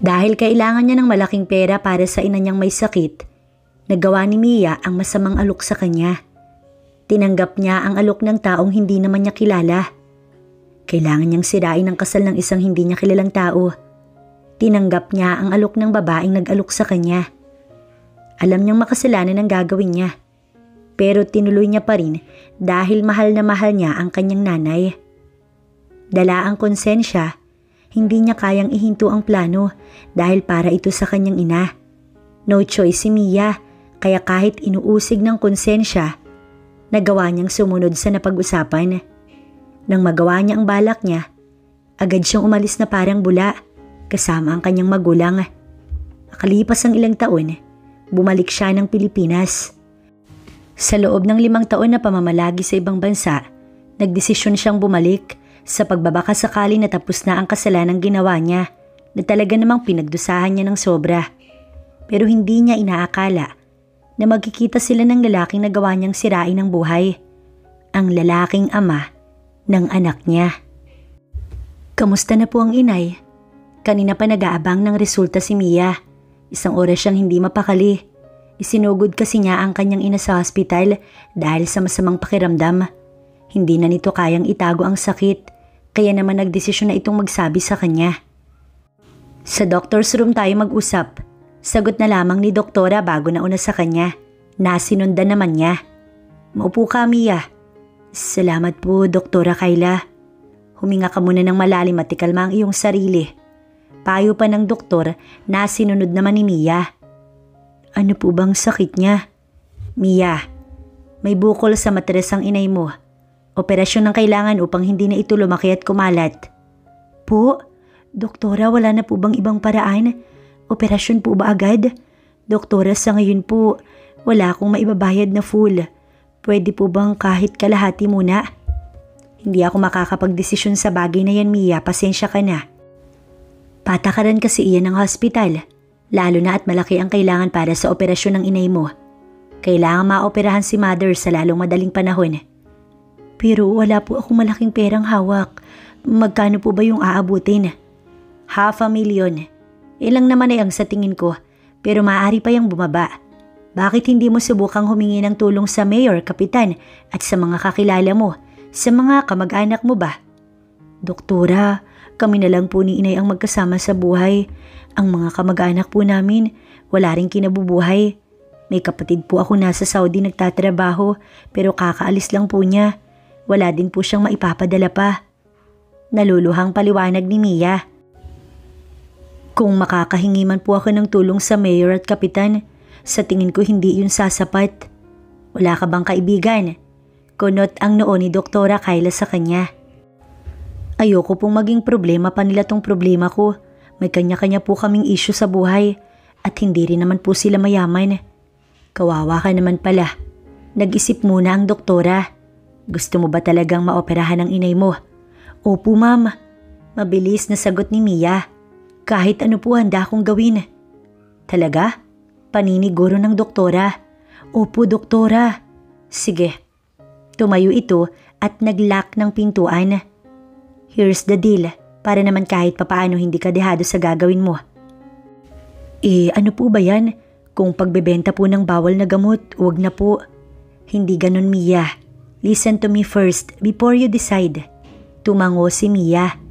Dahil kailangan niya ng malaking pera para sa ina niyang may sakit, nagawa ni Mia ang masamang alok sa kanya. Tinanggap niya ang alok ng taong hindi naman niya kilala. Kailangan niyang sirain ang kasal ng isang hindi niya kilalang tao. Tinanggap niya ang alok ng babaeng nag-alok sa kanya. Alam niyang makasalanan ang gagawin niya. Pero tinuloy niya pa rin dahil mahal na mahal niya ang kanyang nanay. Dala ang konsensya, hindi niya kayang ihinto ang plano dahil para ito sa kanyang ina. No choice si Mia, kaya kahit inuusig ng konsensya, nagawa niyang sumunod sa napag-usapan. Nang magawa niya ang balak niya, agad siyang umalis na parang bula kasama ang kanyang magulang. Makalipas ang ilang taon, bumalik siya ng Pilipinas. Sa loob ng 5 taon na pamamalagi sa ibang bansa, nagdesisyon siyang bumalik sa pagbabaka sakali na tapos na ang kasalanang ginawa niya na talaga namang pinagdusahan niya ng sobra. Pero hindi niya inaakala na magkikita sila ng lalaking nagawa niyang sirain ang buhay. Ang lalaking ama ng anak niya. Kamusta na po ang inay? Kanina pa nag-aabang ng resulta si Mia. 1 oras siyang hindi mapakali. Isinugod kasi niya ang kanyang ina sa hospital dahil sa masamang pakiramdam. Hindi na nito kayang itago ang sakit, kaya naman nagdesisyon na itong magsabi sa kanya. Sa doctor's room tayo mag-usap. Sagot na lamang ni doktora bago nauna sa kanya. Nasinundan naman niya. Maupo ka, Mia. Salamat po, Doktora Kayla. Huminga ka muna ng malalim at ikalma ang iyong sarili. Payo pa ng doktor na sinunod naman ni Mia. Ano po bang sakit niya? Mia, may bukol sa matres ang inay mo. Operasyon ang kailangan upang hindi na ito lumaki at kumalat. Po? Doktora, wala na po bang ibang paraan? Operasyon po ba agad? Doktora, sa ngayon po, wala akong maibabayad na full. Pwede po bang kahit kalahati muna? Hindi ako makakapagdesisyon sa bagay na yan, Mia. Pasensya ka na. Patakaran kasi iyan ng hospital. Lalo na at malaki ang kailangan para sa operasyon ng inay mo. Kailangan maoperahan si mother sa lalong madaling panahon. Pero wala po akong malaking perang hawak. Magkano po ba yung aabutin? 500,000. Ilang naman ay ang sa tingin ko, pero maaari pa yung bumaba. Bakit hindi mo subukang humingi ng tulong sa mayor, kapitan, at sa mga kakilala mo, sa mga kamag-anak mo ba? Doktora, kami na lang po ni inay ang magkasama sa buhay. Ang mga kamag-anak po namin, wala ring kinabubuhay. May kapatid po ako nasa Saudi nagtatrabaho, pero kakaalis lang po niya. Wala din po siyang maipapadala pa. Naluluhang paliwanag ni Mia. Kung makakahingi man po ako ng tulong sa mayor at kapitan, sa tingin ko hindi yun sasapat. Wala ka bang kaibigan? Kunot ang noo ni Doktora Kayla sa kanya. Ayoko pong maging problema pa nila tong problema ko. May kanya-kanya po kaming issue sa buhay at hindi rin naman po sila mayaman. Kawawa ka naman pala. Nag-isip muna ang doktora. Gusto mo ba talagang maoperahan ang inay mo? Opo, ma'am. Mabilis na sagot ni Mia. Kahit ano po handa akong gawin. Talaga? Paniniguro ng doktora. Opo, doktora. Sige. Tumayo ito at nag-lock ng pintuan. Here's the deal. Para naman kahit papaano hindi ka dehado sa gagawin mo. Ano po ba yan? Kung pagbebenta po ng bawal na gamot, huwag na po. Hindi ganon, Mia. Listen to me first before you decide. Tumango si Mia.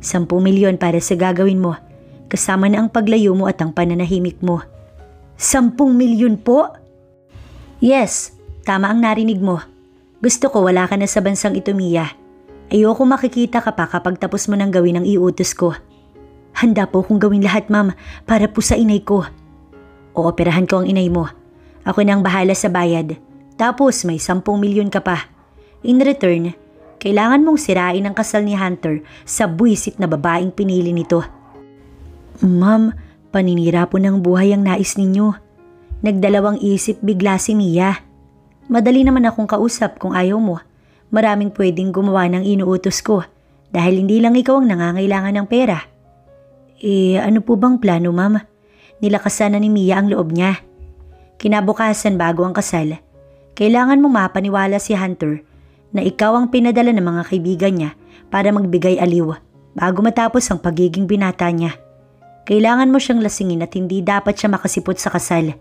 10 milyon para sa gagawin mo. Kasama na ang paglayo mo at ang pananahimik mo. 10 milyon po? Yes, tama ang narinig mo. Gusto ko wala ka na sa bansang ito, Mia. Ayoko makikita ka pa kapag tapos mo nang gawin ang iutos ko. Handa po kong gawin lahat, ma'am, para po sa inay ko. Ooperahan ko ang inay mo. Ako na ang bahala sa bayad. Tapos may 10 milyon ka pa. In return, kailangan mong sirain ang kasal ni Hunter sa buwisit na babaeng pinili nito. Ma'am, paninira po ng buhay ang nais ninyo. Nagdalawang isip bigla si Mia. Madali naman akong kausap kung ayaw mo. Maraming pwedeng gumawa ng inuutos ko dahil hindi lang ikaw ang nangangailangan ng pera. Ano po bang plano, ma'am? Nilakasan na ni Mia ang loob niya. Kinabukasan bago ang kasal, kailangan mo mapaniwala si Hunter na ikaw ang pinadala ng mga kaibigan niya para magbigay aliw bago matapos ang pagiging binata niya. Kailangan mo siyang lasingin at hindi dapat siya makasipot sa kasal.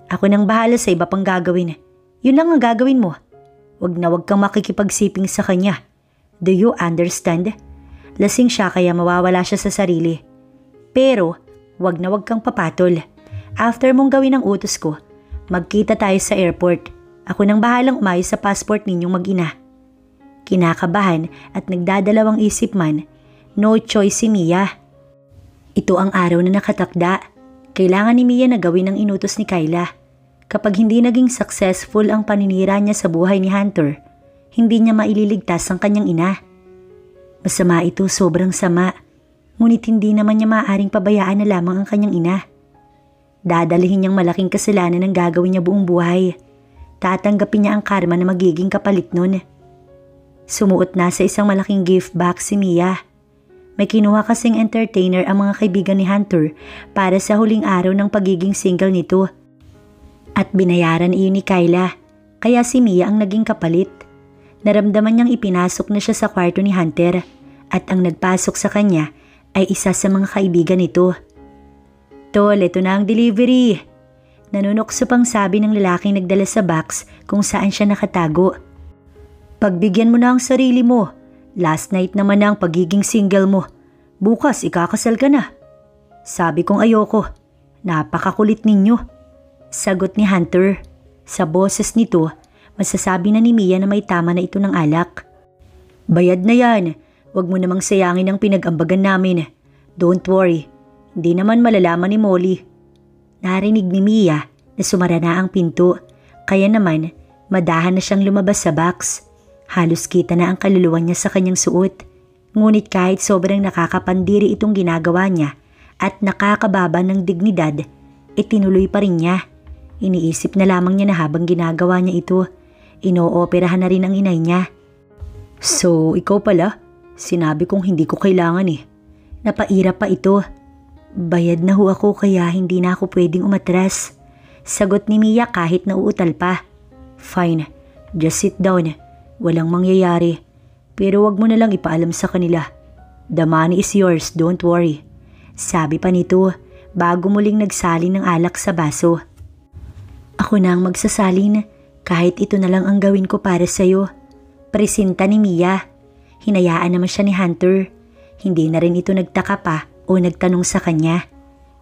Ako nang bahala sa iba pang gagawin. Yun lang ang gagawin mo. Wag na wag kang makikipagsiping sa kanya. Do you understand? Lasing siya kaya mawawala siya sa sarili. Pero wag na wag kang papatol. After mong gawin ang utos ko, magkita tayo sa airport. Ako nang bahalang umayos sa passport ninyong mag-ina. Kinakabahan at nagdadalawang isip man, no choice si Mia. Ito ang araw na nakatakda. Kailangan ni Mia na gawin ang inutos ni Kyla. Kapag hindi naging successful ang paninira niya sa buhay ni Hunter, hindi niya maililigtas ang kanyang ina. Masama ito, sobrang sama. Ngunit hindi naman niya maaaring pabayaan na lamang ang kanyang ina. Dadalihin niyang malaking kasalanan ang gagawin niya buong buhay. Tatanggapin niya ang karma na magiging kapalit nun. Sumuot na sa isang malaking gift box si Mia. May kinuha kasing entertainer ang mga kaibigan ni Hunter para sa huling araw ng pagiging single nito. At binayaran iyon ni Kyla, kaya si Mia ang naging kapalit. Naramdaman niyang ipinasok na siya sa kwarto ni Hunter at ang nagpasok sa kanya ay isa sa mga kaibigan nito. Tol, ito na ang delivery. Nanunokso pang sabi ng lalaking nagdala sa box kung saan siya nakatago. Pagbigyan mo na ang sarili mo. Last night naman na ang pagiging single mo. Bukas ikakasal ka na. Sabi kong ayoko. Napakakulit ninyo. Sagot ni Hunter. Sa boses nito, masasabi na ni Mia na may tama na ito ng alak. Bayad na yan. Huwag mo namang sayangin ang pinag-ambagan namin. Don't worry. Hindi naman malalaman ni Molly. Narinig ni Mia na sumara na ang pinto, kaya naman madahan na siyang lumabas sa box. Halos kita na ang kaluluwa niya sa kanyang suot. Ngunit kahit sobrang nakakapandiri itong ginagawa niya at nakakababa ng dignidad, itinuloy pa rin niya. Iniisip na lamang niya na habang ginagawa niya ito, inooperahan na rin ang inay niya. So, ikaw pala? Sinabi kong hindi ko kailangan eh. Napaira pa ito. Bayad na ho ako kaya hindi na ako pwedeng umatras. Sagot ni Mia kahit nauutal pa. Fine, just sit down. Walang mangyayari. Pero wag mo na lang ipaalam sa kanila. The money is yours, don't worry. Sabi pa nito bago muling nagsalin ng alak sa baso. Ako na ang magsasalin kahit ito na lang ang gawin ko para sa'yo. Presinta ni Mia. Hinayaan naman siya ni Hunter. Hindi na rin ito nagtaka pa o nagtanong sa kanya.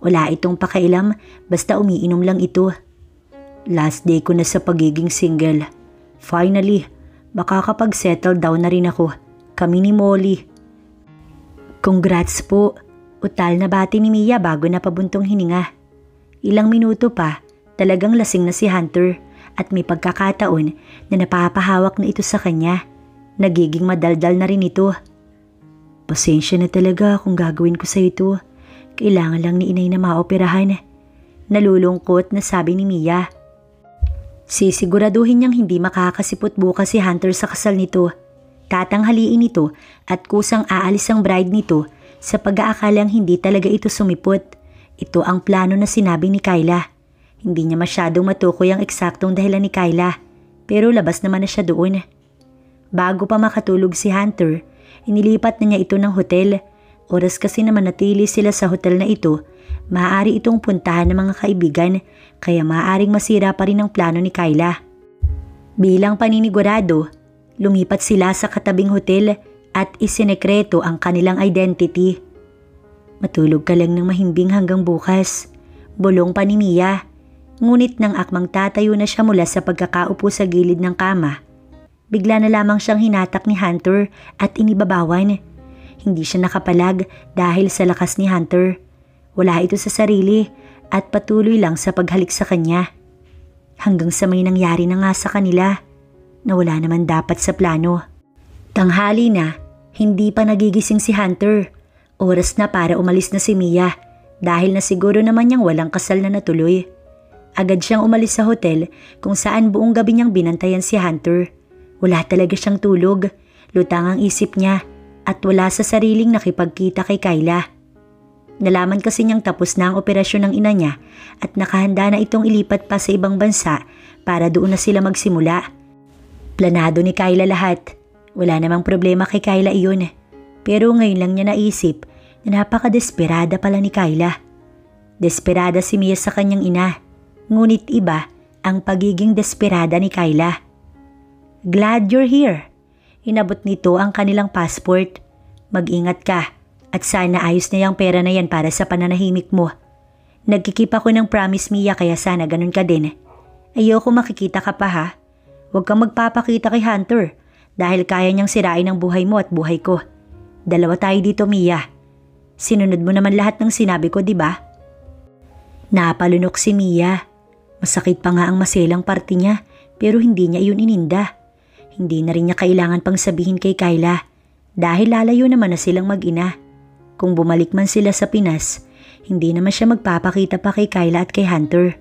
Wala itong pakailam basta umiinom lang ito. Last day ko na sa pagiging single. Finally, makakapag-settle down na rin ako. Kami ni Molly. Congrats po. Utal na bati ni Mia bago napabuntong hininga. Ilang minuto pa, talagang lasing na si Hunter at may pagkakataon na napapahawak na ito sa kanya. Nagiging madaldal na rin ito. Pasensya na talaga kung gagawin ko sa ito. Kailangan lang ni inay na maoperahan. Nalulungkot na sabi ni Mia. Sisiguraduhin niyang hindi makakasipot bukas si Hunter sa kasal nito. Tatanghaliin ito at kusang aalis ang bride nito sa pag-aakalang hindi talaga ito sumipot. Ito ang plano na sinabi ni Kyla. Hindi niya masyadong matukoy ang eksaktong dahilan ni Kyla, pero labas naman na siya doon. Bago pa makatulog si Hunter, inilipat na niya ito ng hotel. Oras kasi na manatili sila sa hotel na ito, maaari itong puntahan ng mga kaibigan kaya maaaring masira pa rin ang plano ni Kyla. Bilang paninigurado, lumipat sila sa katabing hotel at isinekreto ang kanilang identity. Matulog ka lang ng mahimbing hanggang bukas. Bulong pa ni Mia. Ngunit nang akmang tatayo na siya mula sa pagkakaupo sa gilid ng kama, bigla na lamang siyang hinatak ni Hunter at inibabawan. Hindi siya nakapalag dahil sa lakas ni Hunter. Wala ito sa sarili at patuloy lang sa paghalik sa kanya. Hanggang sa may nangyari na nga sa kanila na wala naman dapat sa plano. Tanghali na, hindi pa nagigising si Hunter. Oras na para umalis na si Mia dahil na siguro naman niyang walang kasal na natuloy. Agad siyang umalis sa hotel kung saan buong gabi niyang binantayan si Hunter. Wala talaga siyang tulog, lutang ang isip niya at wala sa sariling nakipagkita kay Kyla. Nalaman kasi niyang tapos na ang operasyon ng ina niya at nakahanda na itong ilipat pa sa ibang bansa para doon na sila magsimula. Planado ni Kyla lahat. Wala namang problema kay Kyla iyon. Pero ngayon lang niya naisip na napakadesperada pala ni Kyla. Desperada si Mia sa kanyang ina, ngunit iba ang pagiging desperada ni Kyla. "Glad you're here." Inabot nito ang kanilang passport. "Mag-ingat ka at sana ayos na yung pera na yan para sa pananahimik mo. Nagkikip ako ng promise, Mia, kaya sana ganun ka din. Ayoko makikita ka pa ha. Huwag kang magpapakita kay Hunter dahil kaya niyang sirain ang buhay mo at buhay ko. Dalawa tayo dito, Mia. Sinunod mo naman lahat ng sinabi ko, di ba?" Napalunok si Mia. Masakit pa nga ang maselang parte niya pero hindi niya iyon ininda. Hindi na rin niya kailangan pang sabihin kay Kyla dahil lalayo naman na silang mag-ina. Kung bumalik man sila sa Pinas, hindi naman siya magpapakita pa kay Kyla at kay Hunter.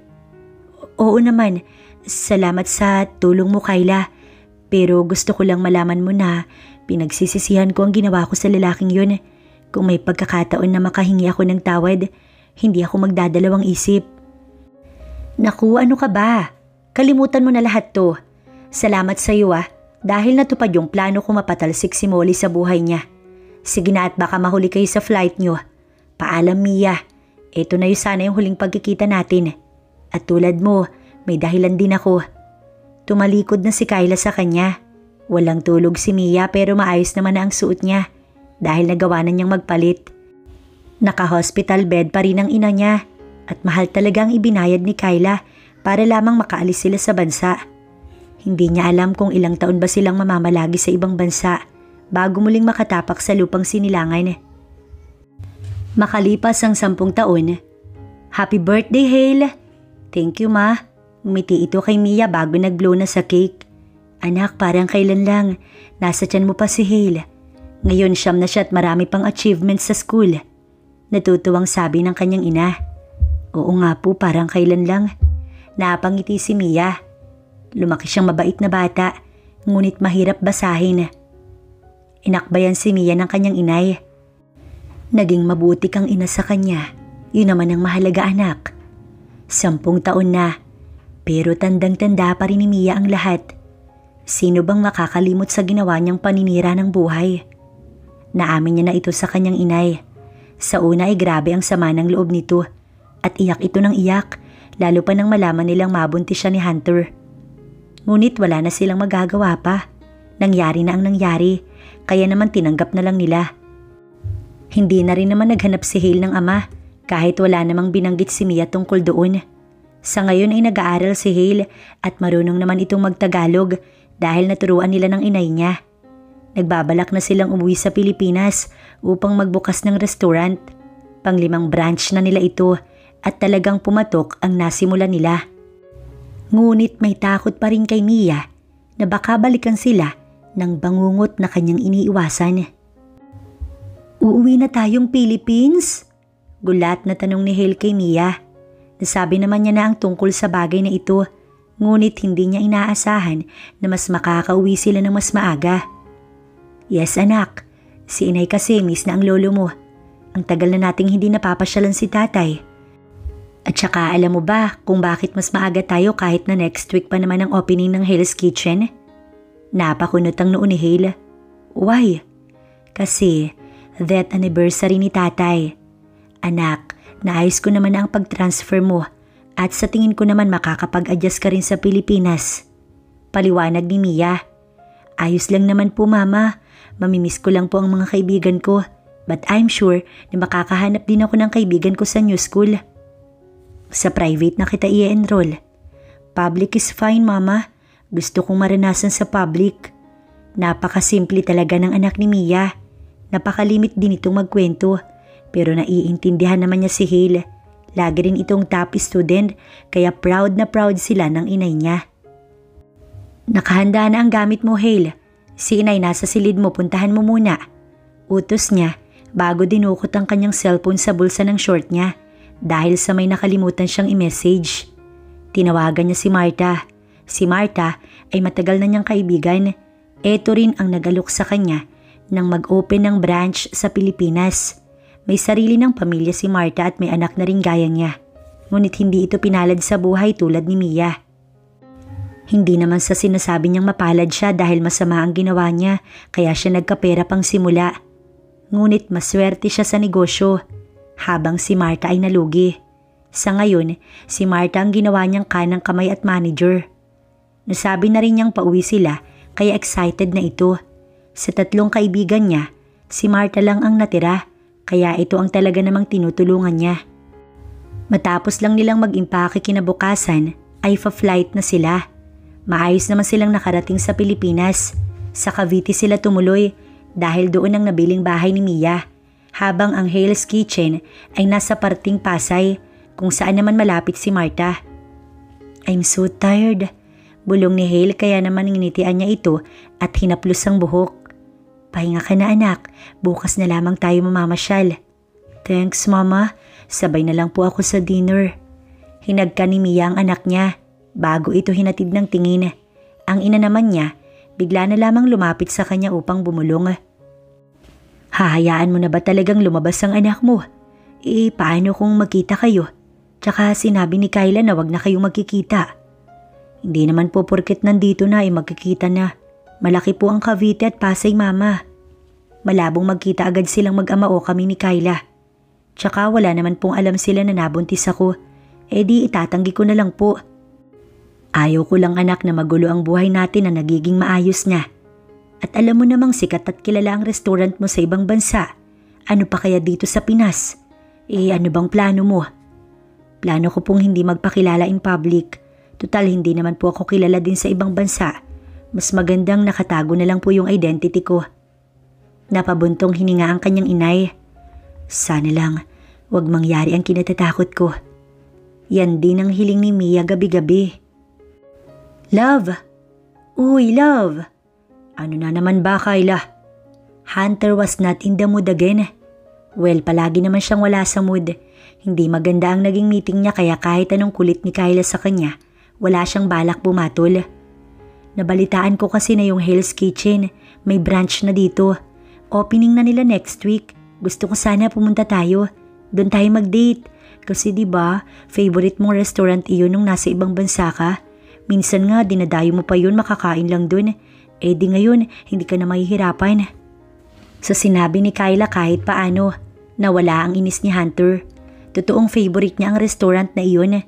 "Oo naman, salamat sa tulong mo, Kyla. Pero gusto ko lang malaman mo na pinagsisisihan ko ang ginawa ko sa lalaking yun. Kung may pagkakataon na makahingi ako ng tawad, hindi ako magdadalawang isip." "Naku, ano ka ba? Kalimutan mo na lahat to. Salamat sa iyo dahil natupad yung plano ko mapatalsik si Molly sa buhay niya. Sige na at baka mahuli kayo sa flight niyo. Paalam, Mia. Ito na sana yung huling pagkikita natin. At tulad mo, may dahilan din ako." Tumalikod na si Kyla sa kanya. Walang tulog si Mia pero maayos naman na ang suot niya dahil nagawa na niyang magpalit. Naka-hospital bed pa rin ang ina niya at mahal talagang ibinayad ni Kyla para lamang makaalis sila sa bansa. Hindi niya alam kung ilang taon ba silang mamamalagi sa ibang bansa bago muling makatapak sa lupang sinilangan. Makalipas ang 10 taon, "Happy birthday, Hale!" "Thank you, Ma." Ngumiti ito kay Mia bago nag-blow na sa cake. "Anak, parang kailan lang. Nasa tiyan mo pa si Hale. Ngayon siyam na siya at marami pang achievements sa school." Natutuwang sabi ng kanyang ina. "Oo nga po, parang kailan lang." Napangiti si Mia. Lumaki siyang mabait na bata, ngunit mahirap basahin. Inakbayan si Mia ng kanyang inay. "Naging mabuti kang ina sa kanya. Yun naman ang mahalaga, anak." 10 taon na, pero tandang-tanda pa rin ni Mia ang lahat. Sino bang makakalimot sa ginawa niyang paninira ng buhay? Naamin niya na ito sa kanyang inay. Sa una ay grabe ang sama ng loob nito at iyak ito ng iyak, lalo pa nang malaman nilang mabuntis siya ni Hunter. Ngunit wala na silang magagawa pa. Nangyari na ang nangyari, kaya naman tinanggap na lang nila. Hindi na rin naman naghanap si Hale ng ama kahit wala namang binanggit si Mia tungkol doon. Sa ngayon ay nag-aaral si Hale at marunong naman itong magtagalog dahil naturuan nila ng inay niya. Nagbabalak na silang umuwi sa Pilipinas upang magbukas ng restaurant. Pang-5 branch na nila ito at talagang pumatok ang nasimula nila. Ngunit may takot pa rin kay Mia na baka balikan sila ng bangungot na kanyang iniiwasan. "Uuwi na tayong Philippines?" Gulat na tanong ni Hale kay Mia. Nasabi naman niya na ang tungkol sa bagay na ito, ngunit hindi niya inaasahan na mas makakauwi sila ng mas maaga. "Yes, anak. Si inay kasi miss na ang lolo mo. Ang tagal na nating hindi napapasyalan si tatay. At saka alam mo ba kung bakit mas maaga tayo kahit na next week pa naman ang opening ng Hale's Kitchen?" Napakunot ang noo ni Hale. "Why?" "Kasi that anniversary ni tatay. Anak, naayos ko naman ang pag-transfer mo at sa tingin ko naman makakapag-adjust ka rin sa Pilipinas." Paliwanag ni Mia. "Ayos lang naman po, Mama. Mamimiss ko lang po ang mga kaibigan ko. But I'm sure na makakahanap din ako ng kaibigan ko sa new school." "Sa private na kita i-enroll." "Public is fine, Mama. Gusto kong maranasan sa public." Napakasimple talaga ng anak ni Mia. Napakalimit din itong magkwento. Pero naiintindihan naman niya si Hale. Lagi rin itong top student kaya proud na proud sila ng inay niya. "Nakahanda na ang gamit mo, Hale. Si inay nasa silid mo, puntahan mo muna." Utos niya bago dinukot ang kanyang cellphone sa bulsa ng short niya dahil sa may nakalimutan siyang i-message. Tinawagan niya si Marta. Si Marta ay matagal na niyang kaibigan. Ito rin ang nagalok sa kanya nang mag-open ng branch sa Pilipinas. May sarili ng pamilya si Marta at may anak na rin gaya niya. Ngunit hindi ito pinalad sa buhay tulad ni Mia. Hindi naman sa sinasabi niyang mapalad siya dahil masama ang ginawa niya kaya siya nagkapera pang simula. Ngunit maswerte siya sa negosyo habang si Marta ay nalugi. Sa ngayon, si Marta ang ginawa niyang kanang kamay at manager. Nasabi na rin niyang pauwi sila kaya excited na ito. Sa 3 kaibigan niya, si Marta lang ang natira kaya ito ang talaga namang tinutulungan niya. Matapos lang nilang mag-impake kinabukasan ay fa-flight na sila. Maayos naman silang nakarating sa Pilipinas. Sa Cavite sila tumuloy dahil doon ang nabiling bahay ni Mia, habang ang Hale's Kitchen ay nasa parting Pasay kung saan naman malapit si Marta. I'm so tired. Bulong ni Hale kaya naman nginitian niya ito at hinaplos ang buhok. Pahinga ka na anak, bukas na lamang tayo mamamasyal. Thanks mama, sabay na lang po ako sa dinner. Hinagka ni Mia ang anak niya bago ito hinatid ng tingin. Ang ina naman niya, bigla na lamang lumapit sa kanya upang bumulong. Hahayaan mo na ba talagang lumabas ang anak mo? Paano kung magkita kayo? Tsaka sinabi ni Kyla na wag na kayong magkikita. Hindi naman po porket nandito na magkikita na. Malaki po ang Cavite at Pasay mama. Malabong magkita agad silang mag-ama o kami ni Kyla. Tsaka wala naman pong alam sila na nabuntis ako. Di itatanggi ko na lang po. Ayaw ko lang anak na magulo ang buhay natin na nagiging maayos na. At alam mo namang sikat at kilala ang restaurant mo sa ibang bansa. Ano pa kaya dito sa Pinas? Ano bang plano mo? Plano ko pong hindi magpakilala in public. Tutal hindi naman po ako kilala din sa ibang bansa. Mas magandang nakatago na lang po yung identity ko. Napabuntong hininga ang kanyang inay. Sana lang, wag mangyari ang kinatatakot ko. Yan din ang hiling ni Mia gabi-gabi. Love! Uy, love! Ano na naman ba, Kyla? Hunter was not in the mood again. Well, palagi naman siyang wala sa mood. Hindi maganda ang naging meeting niya kaya kahit anong kulit ni Kyla sa kanya, wala siyang balak bumatol. Nabalitaan ko kasi na yung Hale's Kitchen, may branch na dito. Opening na nila next week. Gusto ko sana pumunta tayo. Doon tayo mag-date. Kasi 'di ba, favorite mong restaurant iyon nung nasa ibang bansa ka. Minsan nga dinadayo mo pa yun makakain lang doon. Di ngayon, hindi ka na mahihirapan. Sa sinabi ni Kyla kahit paano, nawala ang inis ni Hunter. Totoong favorite niya ang restaurant na iyon.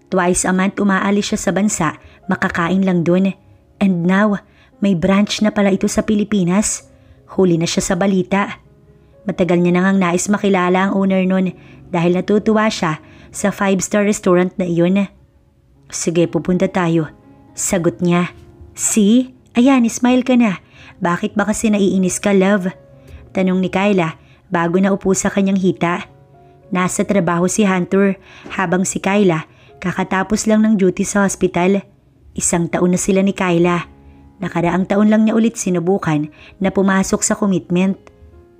Twice a month umaalis siya sa bansa, makakain lang doon. And now, may branch na pala ito sa Pilipinas. Huli na siya sa balita. Matagal niya nang nais makilala ang owner nun dahil natutuwa siya sa 5-star restaurant na iyon. Sige, pupunta tayo. Sagot niya. See? Ayan, smile ka na. Bakit ba kasi naiinis ka, love? Tanong ni Kyla bago na upo sa kanyang hita. Nasa trabaho si Hunter habang si Kyla kakatapos lang ng duty sa hospital. 1 taon na sila ni Kyla. Nakaraang taon lang niya ulit sinubukan na pumasok sa commitment.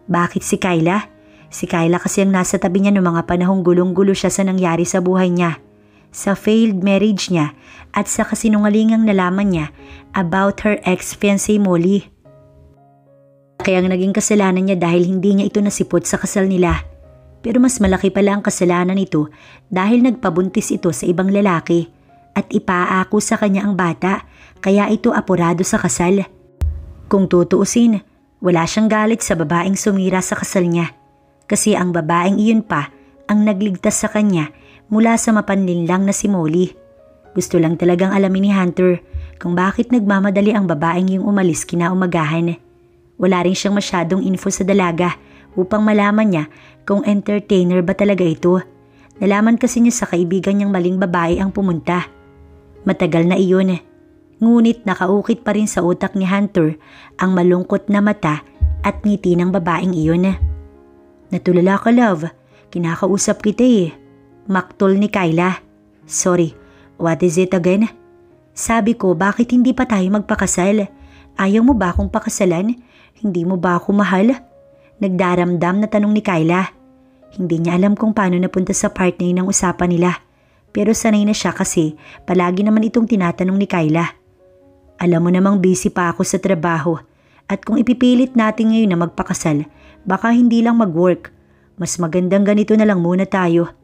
Bakit si Kyla? Si Kyla kasi ang nasa tabi niya noong mga panahong gulong-gulo siya sa nangyari sa buhay niya. Sa failed marriage niya at sa kasinungalingang nalaman niya about her ex-fiancé Molly. Kaya ang naging kasalanan niya dahil hindi niya ito nasipot sa kasal nila. Pero mas malaki pala ang kasalanan nito dahil nagpabuntis ito sa ibang lalaki at ipaako sa kanya ang bata kaya ito apurado sa kasal. Kung tutuusin, wala siyang galit sa babaeng sumira sa kasal niya kasi ang babaeng iyon pa ang nagligtas sa kanya mula sa mapanlinlang na si Molly. Gusto lang talagang alamin ni Hunter kung bakit nagmamadali ang babaeng yung umalis kinaumagahan. Wala rin siyang masyadong info sa dalaga upang malaman niya kung entertainer ba talaga ito. Nalaman kasi niya sa kaibigan niyang maling babae ang pumunta. Matagal na iyon. Ngunit nakaukit pa rin sa utak ni Hunter ang malungkot na mata at ngiti ng babaeng iyon. Natulala ka, love. Kinakausap kita Maktol ni Kyla. Sorry, what is it again? Sabi ko, bakit hindi pa tayo magpakasal? Ayaw mo ba akong pakasalan? Hindi mo ba ako mahal? Nagdaramdam na tanong ni Kyla. Hindi niya alam kung paano napunta sa part na yun ang usapan nila. Pero sanay na siya kasi palagi naman itong tinatanong ni Kyla. Alam mo namang busy pa ako sa trabaho. At kung ipipilit natin ngayon na magpakasal, baka hindi lang mag-work. Mas magandang ganito na lang muna tayo.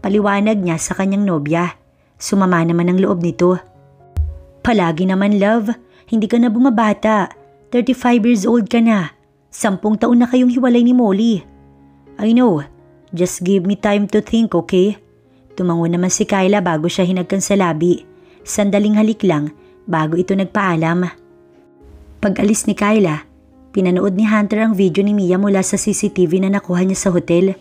Paliwanag niya sa kanyang nobya. Sumama naman ang loob nito. Palagi naman, love. Hindi ka na bumabata. 35 years old ka na. 10 taon na kayong hiwalay ni Molly. I know. Just give me time to think, okay? Tumango naman si Kyla bago siya hinagkan sa labi. Sandaling halik lang bago ito nagpaalam. Pag-alis ni Kyla, pinanood ni Hunter ang video ni Mia mula sa CCTV na nakuha niya sa hotel.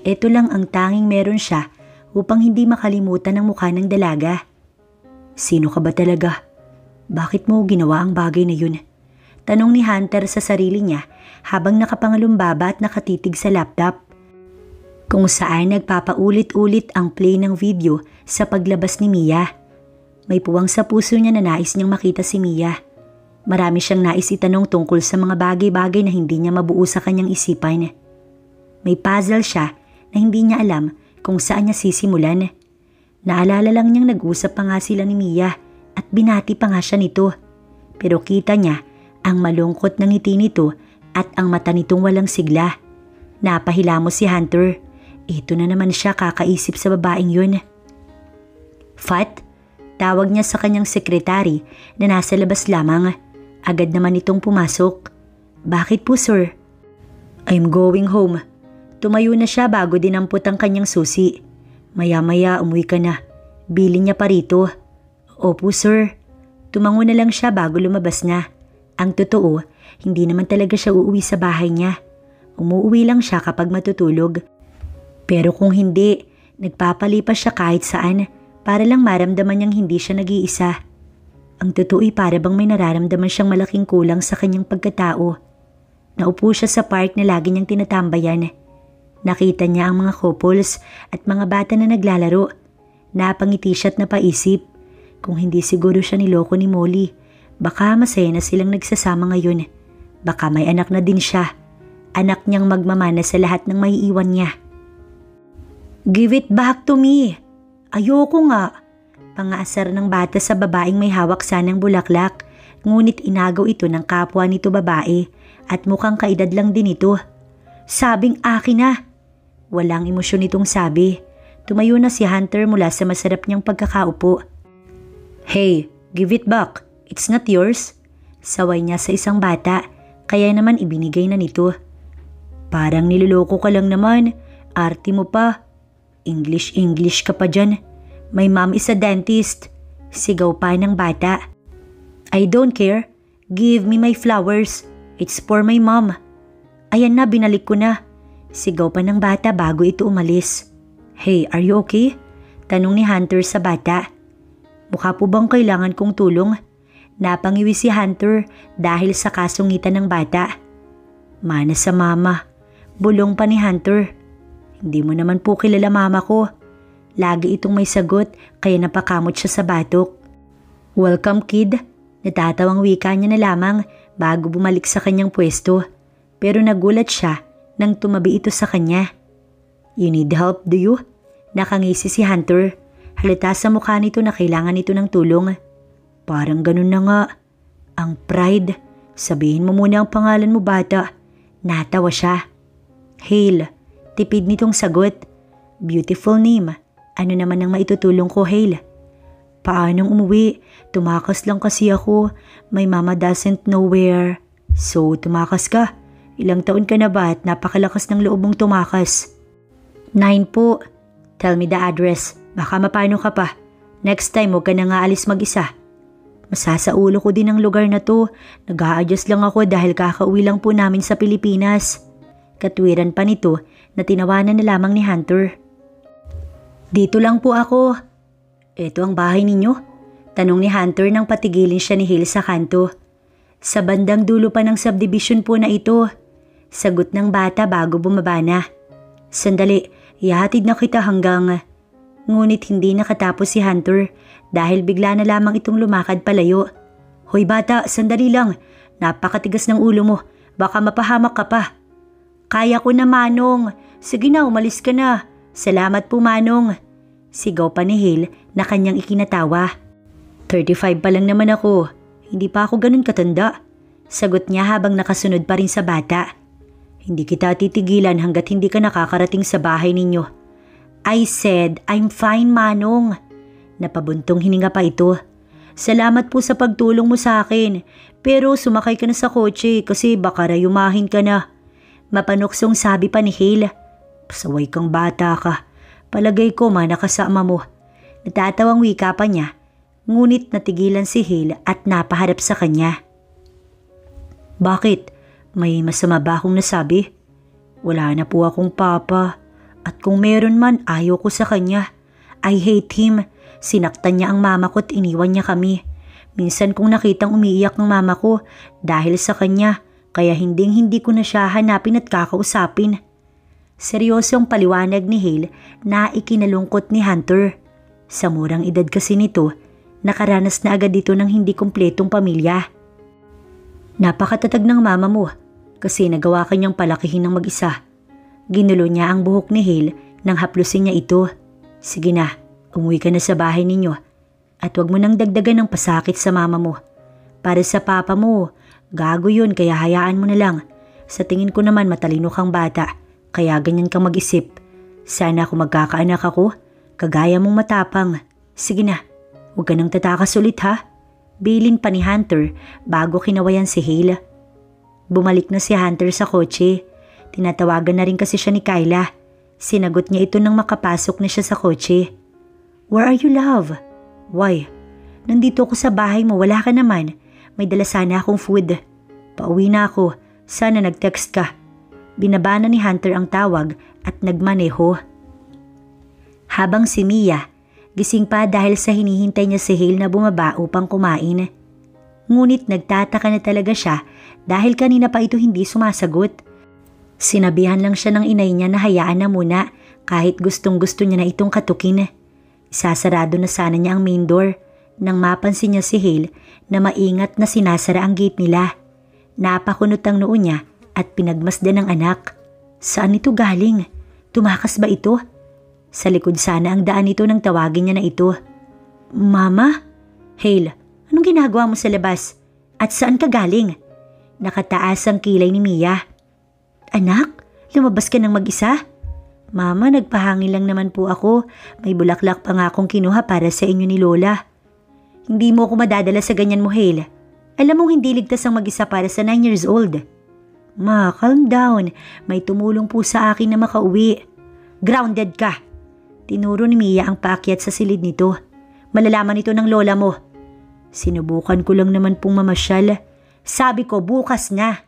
Ito lang ang tanging meron siya upang hindi makalimutan ang mukha ng dalaga. Sino ka ba talaga? Bakit mo ginawa ang bagay na yun? Tanong ni Hunter sa sarili niya habang nakapangalumbaba at nakatitig sa laptop. Kung saan nagpapaulit-ulit ang play ng video sa paglabas ni Mia. May puwang sa puso niya na nais niyang makita si Mia. Marami siyang nais itanong tungkol sa mga bagay-bagay na hindi niya mabuo sa kanyang isipan. May puzzle siya na hindi niya alam kung saan niya sisimulan. Naalala lang niyang nag-usap pa nga sila ni Mia at binati pa nga siya nito. Pero kita niya ang malungkot na ngiti nito at ang mata nitong walang sigla. Napahilamos si Hunter. Ito na naman siya kakaisip sa babaeng yun. Fat, tawag niya sa kanyang sekretary na nasa labas lamang. Agad naman itong pumasok. Bakit po sir? I'm going home. Tumayo na siya bago dinampot ang kanyang susi. Maya-maya umuwi ka na. Bilin niya pa rito. Opo sir. Tumango na lang siya bago lumabas na. Ang totoo, hindi naman talaga siya uuwi sa bahay niya. Umuuwi lang siya kapag matutulog. Pero kung hindi, nagpapalipas siya kahit saan para lang maramdaman niyang hindi siya nag-iisa. Ang totoo'y para bang may nararamdaman siyang malaking kulang sa kanyang pagkatao. Naupo siya sa park na lagi niyang tinatambayan. Nakita niya ang mga couples at mga bata na naglalaro. Napangiti siya at napaisip, kung hindi siguro siya niloko ni Molly, baka masaya na silang nagsasama ngayon. Baka may anak na din siya. Anak niyang magmamana sa lahat ng maiiwan niya. Give it back to me. Ayoko nga. Pangaasar ng bata sa babaeng may hawak sanang bulaklak, ngunit inagaw ito ng kapwa nito babae at mukhang kaedad lang din ito. Sabing akin na. Walang emosyon itong sabi. Tumayo na si Hunter mula sa masarap niyang pagkakaupo. Hey, give it back. It's not yours. Saway niya sa isang bata, kaya naman ibinigay na nito. Parang niloloko ka lang naman. Arte mo pa. English ka pa dyan. My mom is a dentist. Sigaw pa ng bata. I don't care. Give me my flowers. It's for my mom. Ayan na, binalik ko na. Sigaw pa ng bata bago ito umalis. Hey, are you okay? Tanong ni Hunter sa bata. Mukha po bang kailangan kong tulong? Napangiwi si Hunter dahil sa kasungitan ng bata. Mana sa mama. Bulong pa ni Hunter. Hindi mo naman po kilala mama ko. Lagi itong may sagot kaya napakamot siya sa batok. Welcome kid. Natatawang wika niya na lamang bago bumalik sa kanyang pwesto. Pero nagulat siya nang tumabi ito sa kanya. You need help, do you? Nakangisi si Hunter. Halata sa mukha nito na kailangan nito ng tulong. Parang ganun na nga. Ang pride. Sabihin mo muna ang pangalan mo bata. Natawa siya. Hale. Tipid nitong sagot. Beautiful name. Ano naman ang maitutulong ko, Hale? Paanong umuwi? Tumakas lang kasi ako. My mama doesn't know where. So, tumakas ka? Ilang taon ka na ba at napakalakas ng loob mong tumakas? 9 po. Tell me the address. Baka mapano ka pa. Next time, huwag ka na nga alis mag-isa. Masasaulo ko din ang lugar na to. Nag-a-adjust lang ako dahil kakauwi lang po namin sa Pilipinas. Katwiran pa nito na tinawanan na lamang ni Hunter. Dito lang po ako. Ito ang bahay ninyo? Tanong ni Hunter nang patigilin siya ni Hale sa kanto. Sa bandang dulo pa ng subdivision po na ito. Sagot ng bata bago bumaba na. Sandali, ihatid na kita hanggang... Ngunit hindi nakatapos si Hunter dahil bigla na lamang itong lumakad palayo. Hoy bata, sandali lang. Napakatigas ng ulo mo. Baka mapahamak ka pa. Kaya ko na Manong. Sige na, umalis ka na. Salamat po Manong. Sigaw pa ni Hale na kanyang ikinatawa. 35 pa lang naman ako. Hindi pa ako ganun katanda. Sagot niya habang nakasunod pa rin sa bata. Hindi kita titigilan hanggat hindi ka nakakarating sa bahay ninyo. I said, I'm fine Manong. Napabuntong hininga pa ito. Salamat po sa pagtulong mo sa akin. Pero sumakay ka na sa kotse kasi baka rayumahin ka na. Mapanuksong sabi pa ni Hale. Pasaway kang bata ka. Palagay ko nakasama mo. Natatawang wika pa niya, ngunit natigilan si Hale at napaharap sa kanya. Bakit? May masama ba akong nasabi? Wala na po akong papa. At kung meron man, ayaw ko sa kanya. I hate him. Sinaktan niya ang mama ko at iniwan niya kami. Minsan kong nakitang umiiyak ng mama ko dahil sa kanya, kaya hindi ko na siya hanapin at kakausapin. Seryoso ang paliwanag ni Hale na ikinalungkot ni Hunter. Sa murang edad kasi nito, nakaranas na agad dito ng hindi kumpletong pamilya. Napakatatag ng mama mo kasi nagawa kanyang palakihin ng mag-isa. Ginulo niya ang buhok ni Hale nang haplusin niya ito. Sige na, umuwi ka na sa bahay ninyo at huwag mo nang dagdagan ng pasakit sa mama mo. Para sa papa mo, gago yun kaya hayaan mo na lang. Sa tingin ko naman matalino kang bata, kaya ganyan kang mag-isip. Sana kung magkakaanak ako, kagaya mong matapang. Sige na, huwag ka nang tatakas ulit ha. Bilin pa ni Hunter bago kinawayan si Hale. Bumalik na si Hunter sa kotse. Tinatawagan na rin kasi siya ni Kyla. Sinagot niya ito nang makapasok na siya sa kotse. Where are you, love? Why? Nandito ako sa bahay mo, wala ka naman. May dala sana akong food. Pauwi na ako. Sana nag-text ka. Binaba na ni Hunter ang tawag at nagmaneho. Habang si Mia, gising pa dahil sa hinihintay niya si Hale na bumaba upang kumain. Ngunit nagtataka na talaga siya dahil kanina pa ito hindi sumasagot. Sinabihan lang siya ng inay niya na hayaan na muna kahit gustong-gusto niya na itong katukin. Isasarado na sana niya ang main door nang mapansin niya si Hale na maingat na sinasara ang gate nila. Napakunot ang noo niya at pinagmasdan ng anak. Saan ito galing? Tumakas ba ito? Sa likod sana ang daan nito nang tawagin niya na ito. Mama? Hale, anong ginagawa mo sa labas? At saan ka galing? Nakataas ang kilay ni Mia. Anak, lumabas ka ng mag-isa? Mama, nagpahangin lang naman po ako. May bulaklak pa nga akong kinuha para sa inyo ni Lola. Hindi mo ako madadala sa ganyan mo, Hale. Alam mong hindi ligtas ang mag-isa para sa 9 years old. Ma, calm down. May tumulong po sa akin na makauwi. Grounded ka. Tinuro ni Mia ang paakyat sa silid nito. Malalaman ito ng lola mo. Sinubukan ko lang naman pong mamasyal. Sabi ko bukas na.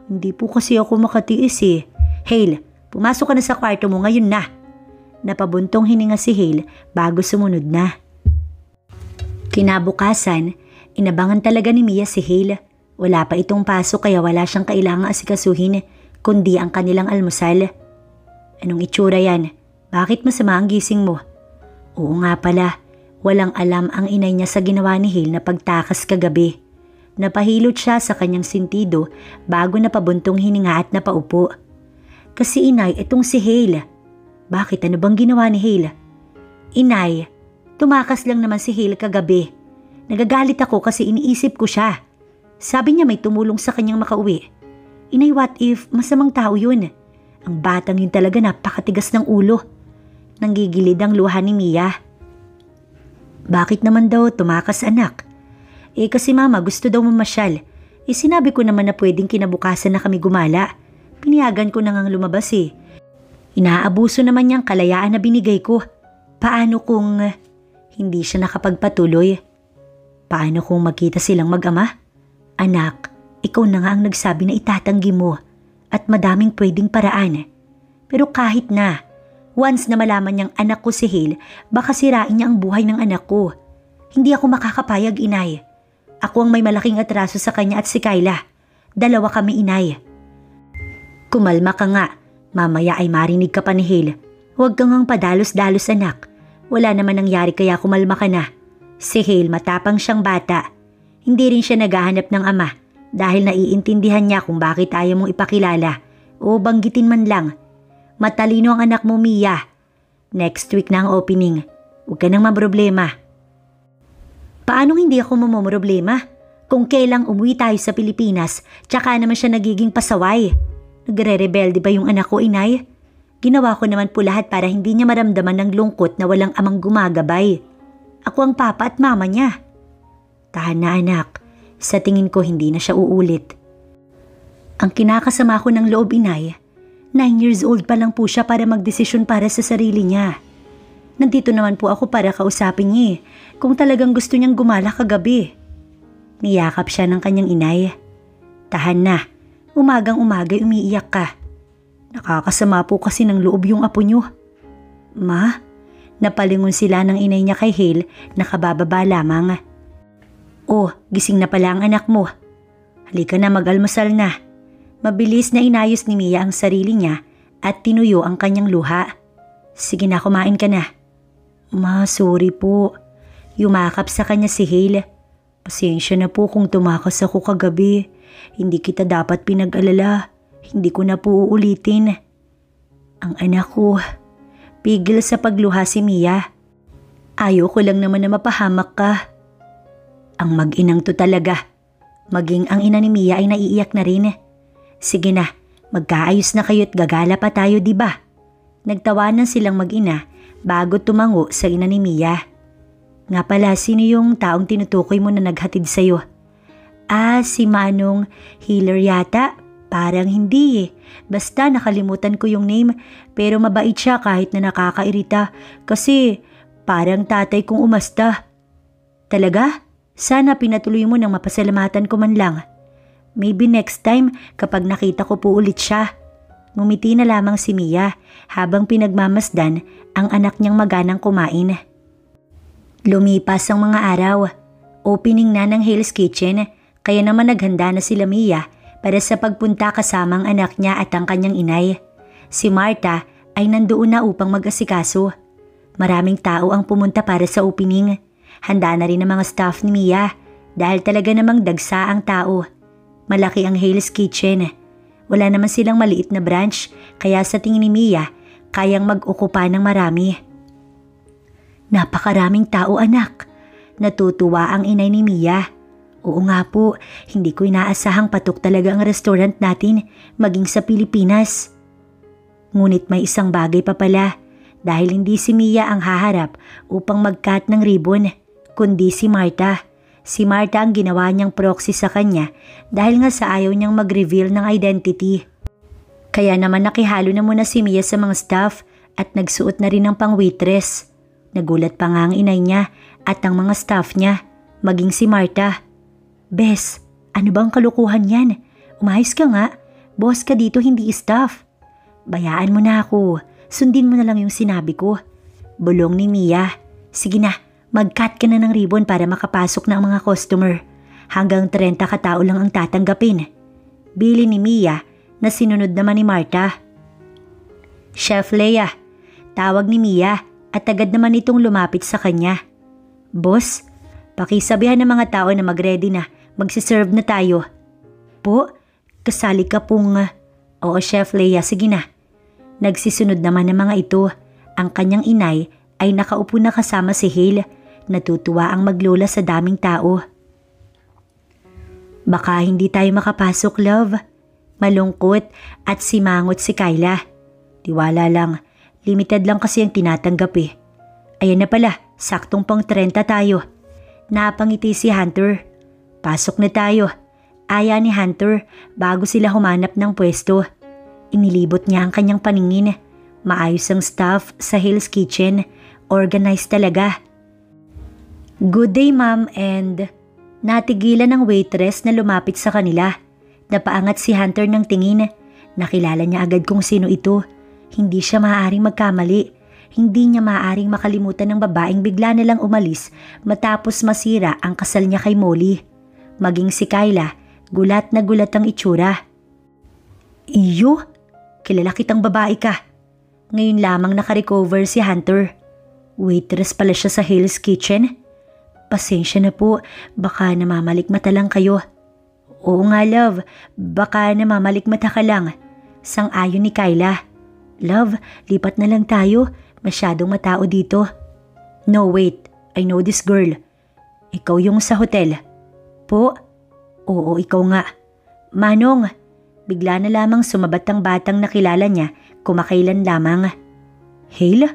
Hindi po kasi ako makatiis eh. Hale, pumasok ka na sa kwarto mo ngayon na. Napabuntong hininga si Hale bago sumunod na. Kinabukasan, inabangan talaga ni Mia si Hale. Wala pa itong pasok kaya wala siyang kailangang asikasuhin kundi ang kanilang almusal. Anong itsura yan? Bakit masama ang gising mo? Oo nga pala, walang alam ang inay niya sa ginawa ni Hale na pagtakas kagabi. Napahilot siya sa kanyang sentido bago napabuntong hininga at napaupo. Kasi inay, itong si Hale. Bakit? Ano bang ginawa ni Hale? Inay, tumakas lang naman si Hale kagabi. Nagagalit ako kasi iniisip ko siya. Sabi niya may tumulong sa kanyang makauwi. Inay, what if masamang tao yun? Ang batang yun talaga napakatigas ng ulo. Nanggigilid ang luha ni Mia. Bakit naman daw tumakas anak? Kasi mama gusto daw mamasyal. Sinabi ko naman na pwedeng kinabukasan na kami gumala. Piniyagan ko na ngang lumabas eh. Inaabuso naman niyang kalayaan na binigay ko. Paano kung hindi siya nakapagpatuloy? Paano kung magkita silang mag-ama? Anak, ikaw na nga ang nagsabi na itatanggi mo at madaming pwedeng paraan. Pero kahit na, once na malaman niyang anak ko si Hale, baka sirain niya ang buhay ng anak ko. Hindi ako makakapayag, inay. Ako ang may malaking atraso sa kanya at si Kyla. Dalawa kami, inay. Kumalma ka nga. Mamaya ay marinig ka pa ni Hale. Huwag kang ang padalos-dalos, anak. Wala naman nangyari kaya kumalma ka na. Si Hale matapang siyang bata. Hindi rin siya naghahanap ng ama dahil naiintindihan niya kung bakit ayaw mong ipakilala o banggitin man lang. Matalino ang anak mo, Mia. Next week na ang opening. Huwag ka nang maproblema. Paano hindi ako mamomroblema? Kung kailang umuwi tayo sa Pilipinas, tsaka naman siya nagiging pasaway. Nagre-rebelde ba yung anak ko, inay? Ginawa ko naman po lahat para hindi niya maramdaman ng lungkot na walang amang gumagabay. Ako ang papa at mama niya. Tahan na, anak. Sa tingin ko hindi na siya uulit. Ang kinakasama ko ng loob, inay, 9 years old pa lang po siya para magdesisyon para sa sarili niya. Nandito naman po ako para kausapin niya kung talagang gusto niyang gumala kagabi. Niyakap siya ng kanyang inay. Tahan na, umagang-umagay umiiyak ka. Nakakasama po kasi ng loob yung apo niyo. Ma, napalingon sila ng inay niya kay Hale na kabababa lamang. Oh, gising na pala ang anak mo. Halika na, mag-almusal na. Mabilis na inayos ni Mia ang sarili niya at tinuyo ang kanyang luha. Sige na, kumain ka na. Ma, sorry po. Yumakap sa kanya si Hale. Pasensya na po kung tumakas ako kagabi. Hindi kita dapat pinag-alala. Hindi ko na po uulitin. Ang anak ko. Pigil sa pagluha si Mia. Ayoko lang naman na mapahamak ka. Ang mag-inang to talaga. Maging ang ina ni Mia ay naiiyak na rin. Sige na, magkaayos na kayo't gagala pa tayo, diba? Nagtawanan silang mag-ina bago tumango sa ina ni Mia. Nga pala, sino yung taong tinutukoy mo na naghatid sa'yo? Si Manong Healer yata. Parang hindi Basta nakalimutan ko yung name pero mabait siya kahit na nakakairita kasi parang tatay kong umasta. Talaga? Sana pinatuloy mo nang mapasalamatan ko man lang. Maybe next time kapag nakita ko po ulit siya. Ngumiti na lamang si Mia habang pinagmamasdan ang anak niyang maganang kumain. Lumipas ang mga araw. Opening na ng Hale's Kitchen kaya naman naghanda na sila Mia para sa pagpunta kasama ang anak niya at ang kanyang inay. Si Martha ay nandoon na upang mag-asikaso. Maraming tao ang pumunta para sa opening. Handa na rin ang mga staff ni Mia dahil talaga namang dagsa ang tao. Malaki ang Hale's Kitchen. Wala naman silang maliit na branch kaya sa tingin ni Mia kayang mag-ukupa ng marami. Napakaraming tao anak. Natutuwa ang inay ni Mia. Oo nga po, hindi ko inaasahang patok talaga ang restaurant natin maging sa Pilipinas. Ngunit may isang bagay pa pala dahil hindi si Mia ang haharap upang mag-cut ng ribbon, kundi si Martha. Si Martha ang ginawa niyang proxy sa kanya dahil nga sa ayaw niyang mag-reveal ng identity. Kaya naman nakihalo na muna si Mia sa mga staff at nagsuot na rin ng pang-waitress. Nagulat pa nga ang inay niya at ang mga staff niya, maging si Martha. Bes, ano bang kalukuhan yan? Umayos ka nga. Boss ka dito, hindi staff. Bayaan mo na ako. Sundin mo na lang yung sinabi ko. Bulong ni Mia. Sige na, mag-cut ka na ng ribbon para makapasok na ang mga customer. Hanggang 30 katao lang ang tatanggapin. Bili ni Mia na sinunod naman ni Martha. Chef Leia, tawag ni Mia at agad naman itong lumapit sa kanya. Boss, pakisabihan ng mga tao na mag-ready na. Magsiserve na tayo. Po, kasali ka pong... Oo, Chef Leia, sige na. Nagsisunod naman ng mga ito. Ang kanyang inay ay nakaupo na kasama si Hale. Natutuwa ang maglola sa daming tao. Baka hindi tayo makapasok, love. Malungkot at simangot si Kyla. Tiwala lang, limited lang kasi ang tinatanggap eh. Ayan na pala, saktong pang 30 tayo. Napangiti si Hunter. Pasok na tayo. Aya ni Hunter bago sila humanap ng pwesto. Inilibot niya ang kanyang paningin. Maayos ang staff sa Hale's Kitchen. Organized talaga. Good day, ma'am, and... Natigilan ng waitress na lumapit sa kanila. Napaangat si Hunter ng tingin. Nakilala niya agad kung sino ito. Hindi siya maaaring magkamali. Hindi niya maaaring makalimutan ng babaeng bigla nalang umalis matapos masira ang kasal niya kay Molly. Maging si Kyla, gulat na gulat ang itsura. Iyo, kilala kitang babae ka. Ngayon lamang nakarecover si Hunter. Waitress pala siya sa Hale's Kitchen. Pasensya na po, baka namamalikmata lang kayo. Oo nga love, baka namamalikmata ka lang. Sang-ayon ni Kyla. Love, lipat na lang tayo. Masyadong matao dito. No wait, I know this girl. Ikaw yung sa hotel. Po? Oo, ikaw nga. Manong, bigla na lamang sumabat ang batang nakilala niya kumakailan lamang. Hale?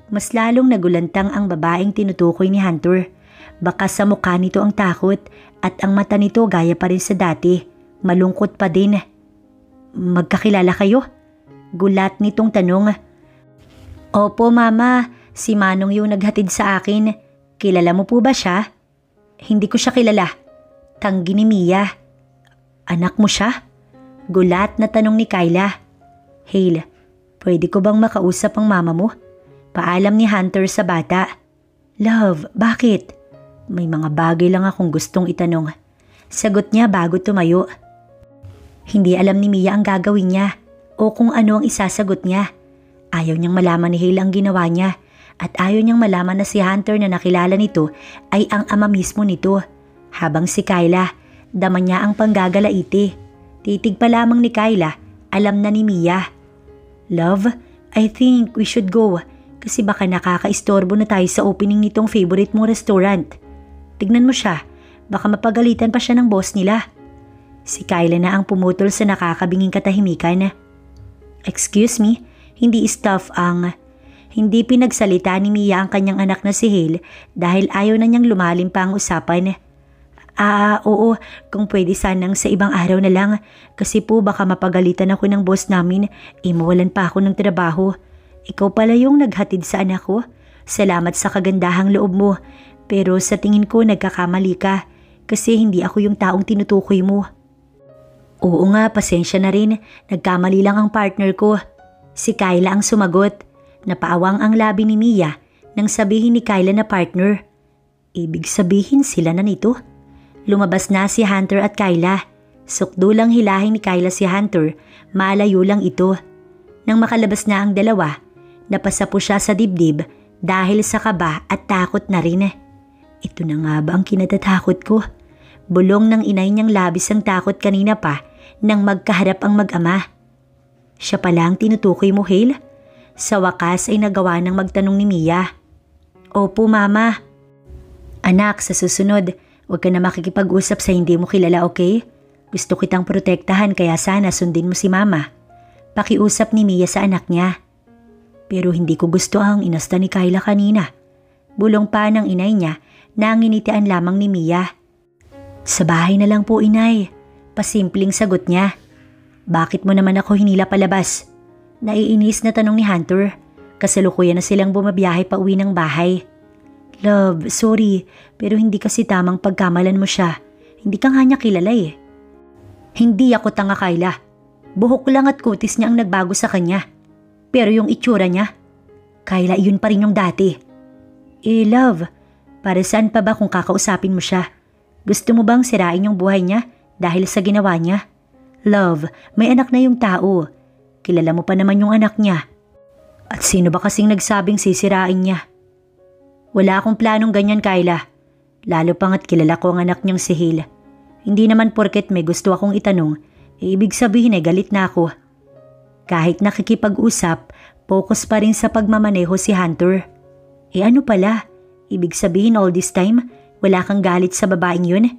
Mas lalong nagulantang ang babaeng tinutukoy ni Hunter. Baka sa mukha nito ang takot at ang mata nito gaya pa rin sa dati. Malungkot pa din. Magkakilala kayo? Gulat nitong tanong. Opo mama, Si Manong yung naghatid sa akin. Kilala mo po ba siya? Hindi ko siya kilala. Tanggi ni Mia. Anak mo siya? Gulat na tanong ni Kyla. Hale, pwede ko bang makausap ang mama mo? Paalam ni Hunter sa bata. Love, bakit? May mga bagay lang akong gustong itanong. Sagot niya bago tumayo. Hindi alam ni Mia ang gagawin niya o kung ano ang isasagot niya. Ayaw niyang malaman ni Hale ang ginawa niya at ayaw niyang malaman na si Hunter na nakilala nito ay ang ama mismo nito. Habang si Kyla, dama niya ang panggagalaiti. Titig pa lamang ni Kyla, alam na ni Mia. Love, I think we should go kasi baka nakakaistorbo na tayo sa opening nitong favorite mong restaurant. Tignan mo siya, baka mapagalitan pa siya ng boss nila. Si Kyla na ang pumutol sa nakakabinging katahimikan. Excuse me, hindi Hindi pinagsalita ni Mia ang kanyang anak na si Hale dahil ayaw na niyang lumalim pa ang usapan. Oo, kung pwede sanang sa ibang araw na lang kasi po baka mapagalitan ako ng boss namin, mawalan pa ako ng trabaho. Ikaw pala yung naghatid sa anak ko. Salamat sa kagandahang loob mo, pero sa tingin ko nagkakamali ka kasi hindi ako yung taong tinutukoy mo. Oo nga, pasensya na rin, nagkamali lang ang partner ko. Si Kyla ang sumagot. Napaawang ang labi ni Mia nang sabihin ni Kyla na partner. Ibig sabihin sila na nito. Lumabas na si Hunter at Kyla. Sukdo lang hilahin ni Kyla si Hunter, malayo lang ito. Nang makalabas na ang dalawa, napasa po siya sa dibdib dahil sa kaba at takot na rin. Ito na nga ba ang kinatatakot ko? Bulong ng inay niyang labis ang takot kanina pa nang magkaharap ang mag-ama. Siya pala ang tinutukoy mo, Hale? Sa wakas ay nagawa ng magtanong ni Mia. Opo, Mama. Anak, sa susunod, huwag ka na makikipag-usap sa hindi mo kilala, okay? Gusto kitang protektahan kaya sana sundin mo si Mama. Pakiusap ni Mia sa anak niya. Pero hindi ko gusto ang inasta ni Kyla kanina. Bulong pa ng inay niya na nginitian lamang ni Mia. Sa bahay na lang po, inay. Pasimpleng sagot niya. Bakit mo naman ako hinila palabas? Naiinis na tanong ni Hunter. Kasalukuyan na silang bumabiyahe pa uwi ng bahay. Love, sorry, pero hindi kasi tamang pagkamalan mo siya. Hindi ka nga niya kilala eh. Hindi ako tanga, Kyla. Buhok lang at kutis niya ang nagbago sa kanya. Pero yung itsura niya, Kyla, yun pa rin yung dati. Love, para saan pa ba kung kakausapin mo siya? Gusto mo bang sirain yung buhay niya dahil sa ginawa niya? Love, may anak na yung tao. Kilala mo pa naman yung anak niya. At sino ba kasing nagsabing sisirain niya? Wala akong planong ganyan, Kyla. Lalo pa nga't kilala ko ang anak niyang si Hale. Hindi naman porket may gusto akong itanong, ibig sabihin ay galit na ako. Kahit nakikipag-usap, focus pa rin sa pagmamaneho si Hunter. Ano pala? Ibig sabihin all this time, wala kang galit sa babaeng yun?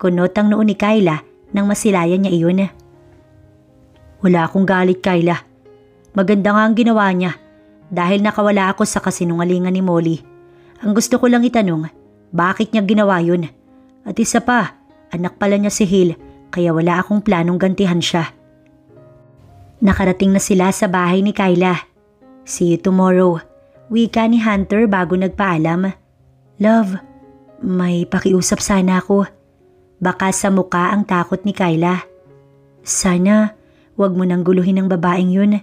Kunot ang noo ni Kyla nang masilayan niya iyon. Wala akong galit, Kyla. Maganda nga ang ginawa niya dahil nakawala ako sa kasinungalingan ni Molly. Ang gusto ko lang itanong, bakit niya ginawa yun? At isa pa, anak pala niya si Hale kaya wala akong planong gantihan siya. Nakarating na sila sa bahay ni Kyla. See you tomorrow. Wika ni Hunter bago nagpaalam. Love, may pakiusap sana ako. Baka sa muka ang takot ni Kyla. Sana, wag mo nang guluhin ang babaeng yun.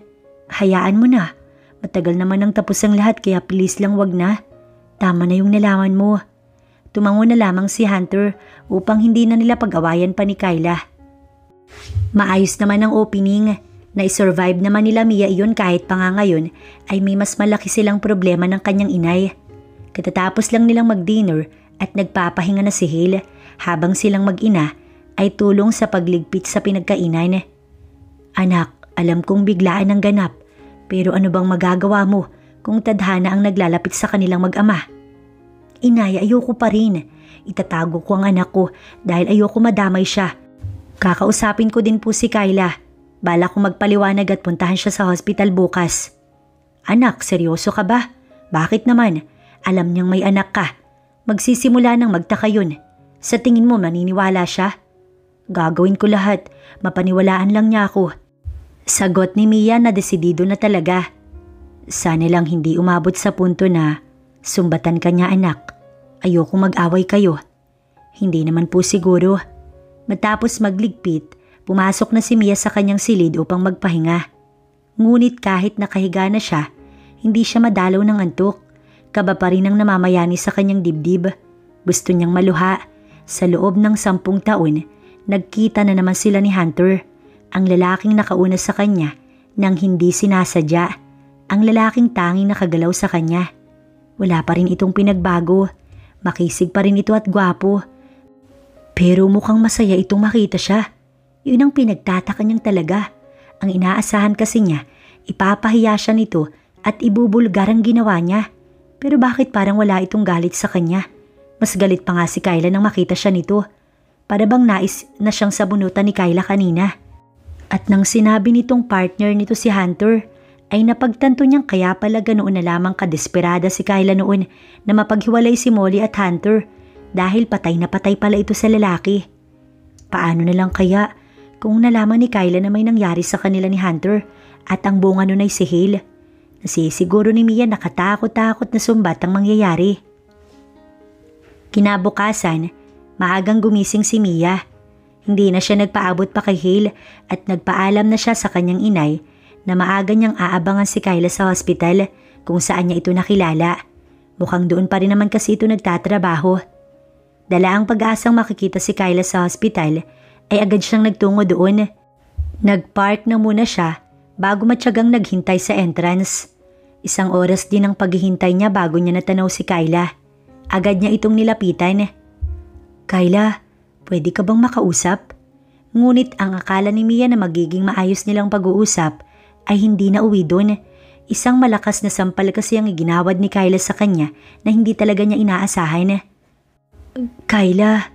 Hayaan mo na. Matagal naman ang tapos ang lahat kaya please lang wag na. Tama na yung nalaman mo. Tumango na lamang si Hunter upang hindi na nila pag-awayan pa ni Kyla. Maayos naman ang opening. Na-survive naman nila Mia iyon kahit pa nga ngayon ay may mas malaki silang problema ng kanyang inay. Katatapos lang nilang mag-dinner at nagpapahinga na si Hale habang silang mag-ina ay tulong sa pagligpit sa pinagkainan. Anak, alam kong biglaan ang ganap pero ano bang magagawa mo kung tadhana ang naglalapit sa kanilang mag-ama? Inay, ayoko pa rin. Itatago ko ang anak ko dahil ayoko madamay siya. Kakausapin ko din po si Kyla. Bala kong magpaliwanag at puntahan siya sa hospital bukas. Anak, seryoso ka ba? Bakit naman? Alam niyang may anak ka. Magsisimula ng magtaka yun. Sa tingin mo maniniwala siya? Gagawin ko lahat. Mapaniwalaan lang niya ako. Sagot ni Mia na desidido na talaga. Sana lang hindi umabot sa punto na sumbatan ka niya, anak. Ayoko mag-away kayo. Hindi naman po siguro. Matapos magligpit, pumasok na si Mia sa kanyang silid upang magpahinga. Ngunit kahit nakahiga na siya, hindi siya madalaw ng antok. Kaba pa rin ang namamayani sa kanyang dibdib. Gusto niyang maluha. Sa loob ng 10 taon, nagkita na naman sila ni Hunter, ang lalaking nakauna sa kanya nang hindi sinasadya. Ang lalaking tanging nakagalaw sa kanya. Wala pa rin itong pinagbago. Makisig pa rin ito at gwapo. Pero mukhang masaya itong makita siya. Yun ang pinagtataka niyang talaga. Ang inaasahan kasi niya, ipapahiya siya nito at ibubulgar ang ginawa niya. Pero bakit parang wala itong galit sa kanya? Mas galit pa nga si Kyla nang makita siya nito. Para bang nais na siyang sabunutan ni Kyla kanina. At nang sinabi nitong partner nito si Hunter, ay napagtanto niyang kaya pala ganoon na lamang kadesperada si Kyla noon na mapaghiwalay si Molly at Hunter dahil patay na patay pala ito sa lalaki. Paano na lang kaya kung nalaman ni Kyla na may nangyari sa kanila ni Hunter at ang bunga nun ay si Hale? Nasisiguro ni Mia nakatakot-takot na sumbat ang mangyayari. Kinabukasan, maagang gumising si Mia. Hindi na siya nagpaabot pa kay Hale at nagpaalam na siya sa kanyang inay na maaga niyang aabangan si Kyla sa hospital kung saan niya ito nakilala. Mukhang doon pa rin naman kasi ito nagtatrabaho. Dala ang pag-asang makikita si Kyla sa hospital ay agad siyang nagtungo doon. Nagpark na muna siya bago matyagang naghintay sa entrance. 1 oras din ang paghihintay niya bago niya natanaw si Kyla. Agad niya itong nilapitan. Kyla, pwede ka bang makausap? Ngunit ang akala ni Mia na magiging maayos nilang pag-uusap ay hindi na uwi doon. Isang malakas na sampal kasi ang iginawad ni Kyla sa kanya na hindi talaga niya inaasahan. Kyla,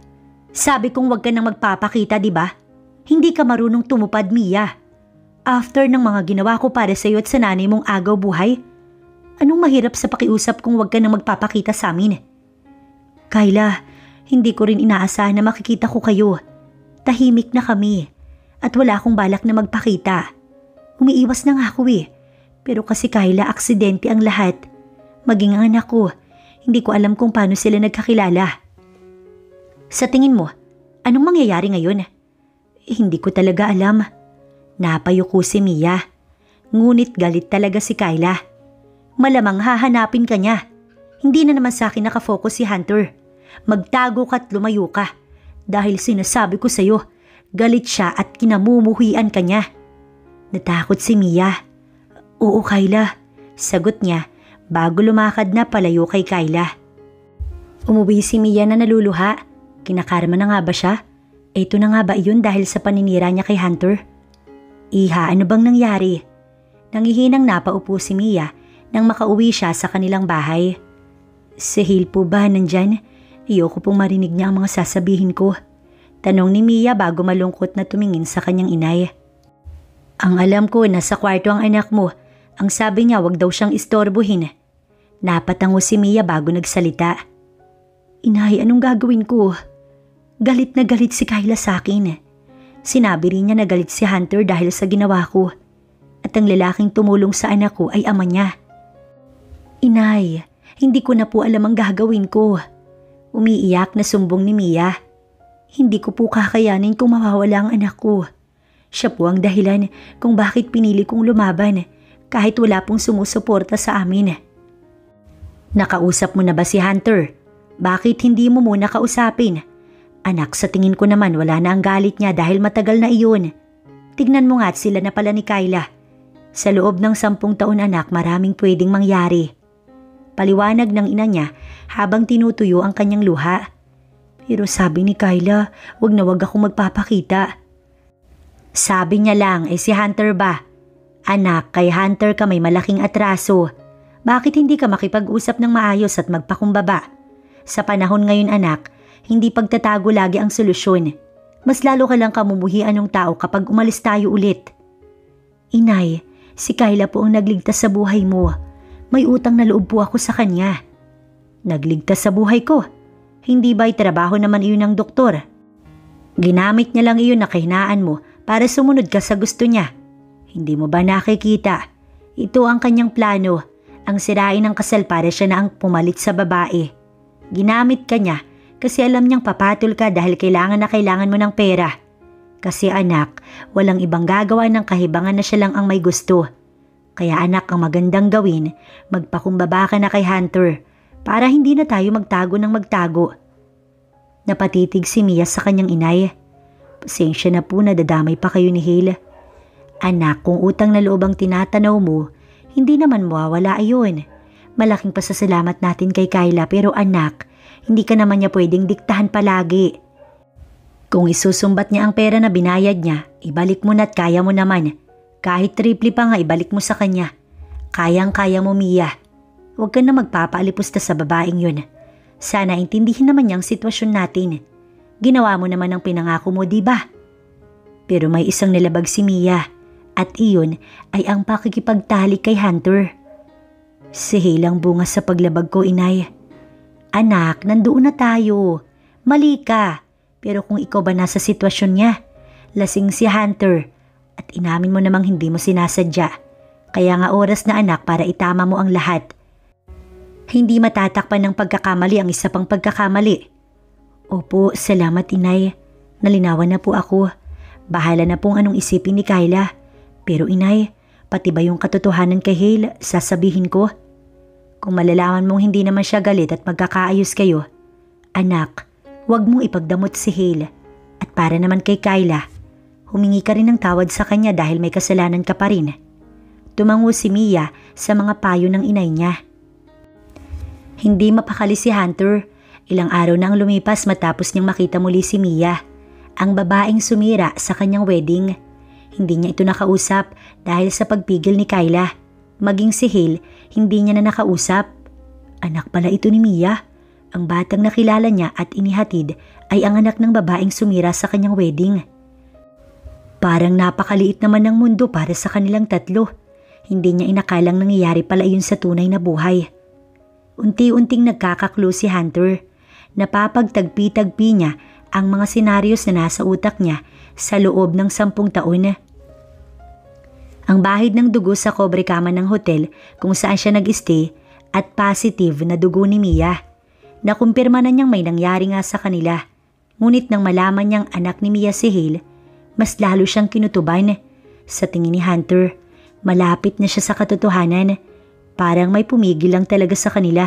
sabi kong wag ka nang magpapakita, di ba? Hindi ka marunong tumupad, Mia. After ng mga ginawa ko para sa iyo at sa nanay mong agaw buhay, anong mahirap sa pakiusap kung wag ka nang magpapakita sa amin? Kyla, hindi ko rin inaasahan na makikita ko kayo. Tahimik na kami at wala akong balak na magpakita. Umiiwas na nga ako Pero kasi Kyla, aksidente ang lahat. Maging ang anak ko, hindi ko alam kung paano sila nagkakilala. Sa tingin mo, anong mangyayari ngayon? Hindi ko talaga alam. Napayuko si Mia. Ngunit galit talaga si Kyla. Malamang hahanapin ka niya. Hindi na naman sa akin nakafocus si Hunter. Magtago ka at lumayo ka. Dahil sinasabi ko sa'yo, galit siya at kinamumuhian ka niya. Natakot si Mia. Oo, Kyla. Sagot niya bago lumakad na palayo kay Kyla. Umuwi si Mia na naluluha. Kinakarma na nga ba siya? Ito na nga ba iyon dahil sa paninira niya kay Hunter? Iha, ano bang nangyari? Nangihinang napaupo si Mia nang makauwi siya sa kanilang bahay. Si Hale po ba nandyan? Ayoko pong marinig niya ang mga sasabihin ko. Tanong ni Mia bago malungkot na tumingin sa kanyang inay. Ang alam ko, nasa kwarto ang anak mo. Ang sabi niya wag daw siyang istorbohin. Napatango si Mia bago nagsalita. Inay, anong gagawin ko? Galit na galit si Kyla sa akin. Sinabi rin niya na galit si Hunter dahil sa ginawa ko. At ang lalaking tumulong sa anak ko ay ama niya. Inay, hindi ko na po alam ang gagawin ko. Umiiyak na sumbong ni Mia. Hindi ko po kakayanin kung mawawala ang anak ko. Siya po ang dahilan kung bakit pinili kong lumaban kahit wala pong sumusuporta sa amin. Nakausap mo na ba si Hunter? Bakit hindi mo muna kausapin? Anak, sa tingin ko naman wala na ang galit niya dahil matagal na iyon. Tignan mo nga at sila na pala ni Kyla. Sa loob ng 10 taon anak, maraming pwedeng mangyari. Paliwanag ng ina niya habang tinutuyo ang kanyang luha. Pero sabi ni Kyla, wag na wag akong magpapakita. Sabi niya lang, si Hunter ba? Anak, kay Hunter ka may malaking atraso. Bakit hindi ka makipag-usap ng maayos at magpakumbaba? Sa panahon ngayon anak, hindi pagtatago lagi ang solusyon. Mas lalo ka lang kamumuhian ng tao kapag umalis tayo ulit. Inay, si Kyla po ang nagligtas sa buhay mo. May utang na loob po ako sa kanya. Nagligtas sa buhay ko? Hindi ba'y trabaho naman iyon ng doktor? Ginamit niya lang iyon na kahinaan mo para sumunod ka sa gusto niya. Hindi mo ba nakikita? Ito ang kanyang plano, ang sirain ng kasal para siya na ang pumalit sa babae. Ginamit ka niya kasi alam niyang papatol ka dahil kailangan na kailangan mo ng pera. Kasi anak, walang ibang gagawa ng kahibangan na siya lang ang may gusto. Kaya anak, ang magandang gawin, magpakumbaba ka na kay Hunter para hindi na tayo magtago ng magtago. Napatitig si Mia sa kanyang inay. Pasensya na po, nadadamay pa kayo ni Hale. Anak, kung utang na loob ang tinatanaw mo, hindi naman mawawala ayon. Malaking pasasalamat natin kay Kyla pero anak, hindi ka naman niya pwedeng diktahan palagi. Kung isusumbat niya ang pera na binayad niya, ibalik mo na at kaya mo naman. Kahit triple pa nga ibalik mo sa kanya. Kayang-kaya mo, Mia. Huwag ka na magpapalipusta sa babaeng yun. Sana intindihin naman niya ang sitwasyon natin. Ginawa mo naman ang pinangako mo, diba? Pero may isang nilabag si Mia at iyon ay ang pakikipagtalik kay Hunter. Si Hale ang bunga sa paglabag ko, inay. Anak, nandoon na tayo. Mali ka. Pero kung ikaw ba nasa sitwasyon niya, lasing si Hunter at inamin mo namang hindi mo sinasadya. Kaya nga oras na anak para itama mo ang lahat. Hindi matatakpan ng pagkakamali ang isa pang pagkakamali. Opo, salamat inay. Nalinawan na po ako. Bahala na pong anong isipin ni Kyla. Pero inay, pati ba yung katotohanan kay Hale, sasabihin ko? Kung malalaman mong hindi naman siya galit at magkakaayos kayo, anak, huwag mong ipagdamot si Hale. At para naman kay Kyla, humingi ka rin ng tawad sa kanya dahil may kasalanan ka pa rin. Tumango si Mia sa mga payo ng inay niya. Hindi mapakali si Hunter. Ilang araw na ang lumipas matapos niyang makita muli si Mia, ang babaeng sumira sa kanyang wedding. Hindi niya ito nakausap dahil sa pagpigil ni Kyla. Maging si Hale, hindi niya na nakausap. Anak pala ito ni Mia. Ang batang nakilala niya at inihatid ay ang anak ng babaeng sumira sa kanyang wedding. Parang napakaliit naman ng mundo para sa kanilang tatlo. Hindi niya inakalang nangyayari pala iyon sa tunay na buhay. Unti-unting nagkakaklo si Hunter. Napapagtagpi-tagpi niya ang mga senaryos na nasa utak niya sa loob ng 10 taon. Ang bahid ng dugo sa cobre kama ng hotel kung saan siya nag-stay at positive na dugo ni Mia. Nakumpirma na niyang may nangyari nga sa kanila. Ngunit nang malaman niyang anak ni Mia si Hale, mas lalo siyang kinutuban. Sa tingin ni Hunter, malapit na siya sa katotohanan. Parang may pumigil lang talaga sa kanila.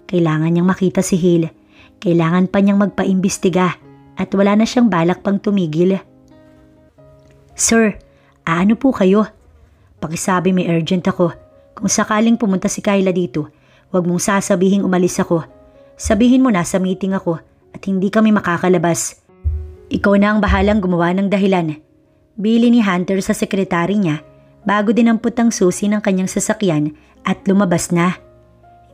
Kailangan niyang makita si Hale. Kailangan pa niyang magpaimbestiga at wala na siyang balak pang tumigil. Sir, ano po kayo? Pakisabi may urgent ako. Kung sakaling pumunta si Kyla dito, huwag mong sasabihing umalis ako. Sabihin mo nasa meeting ako at hindi kami makakalabas. Ikaw na ang bahalang gumawa ng dahilan. Bili ni Hunter sa sekretary niya bago dinampot ang susi ng kanyang sasakyan at lumabas na.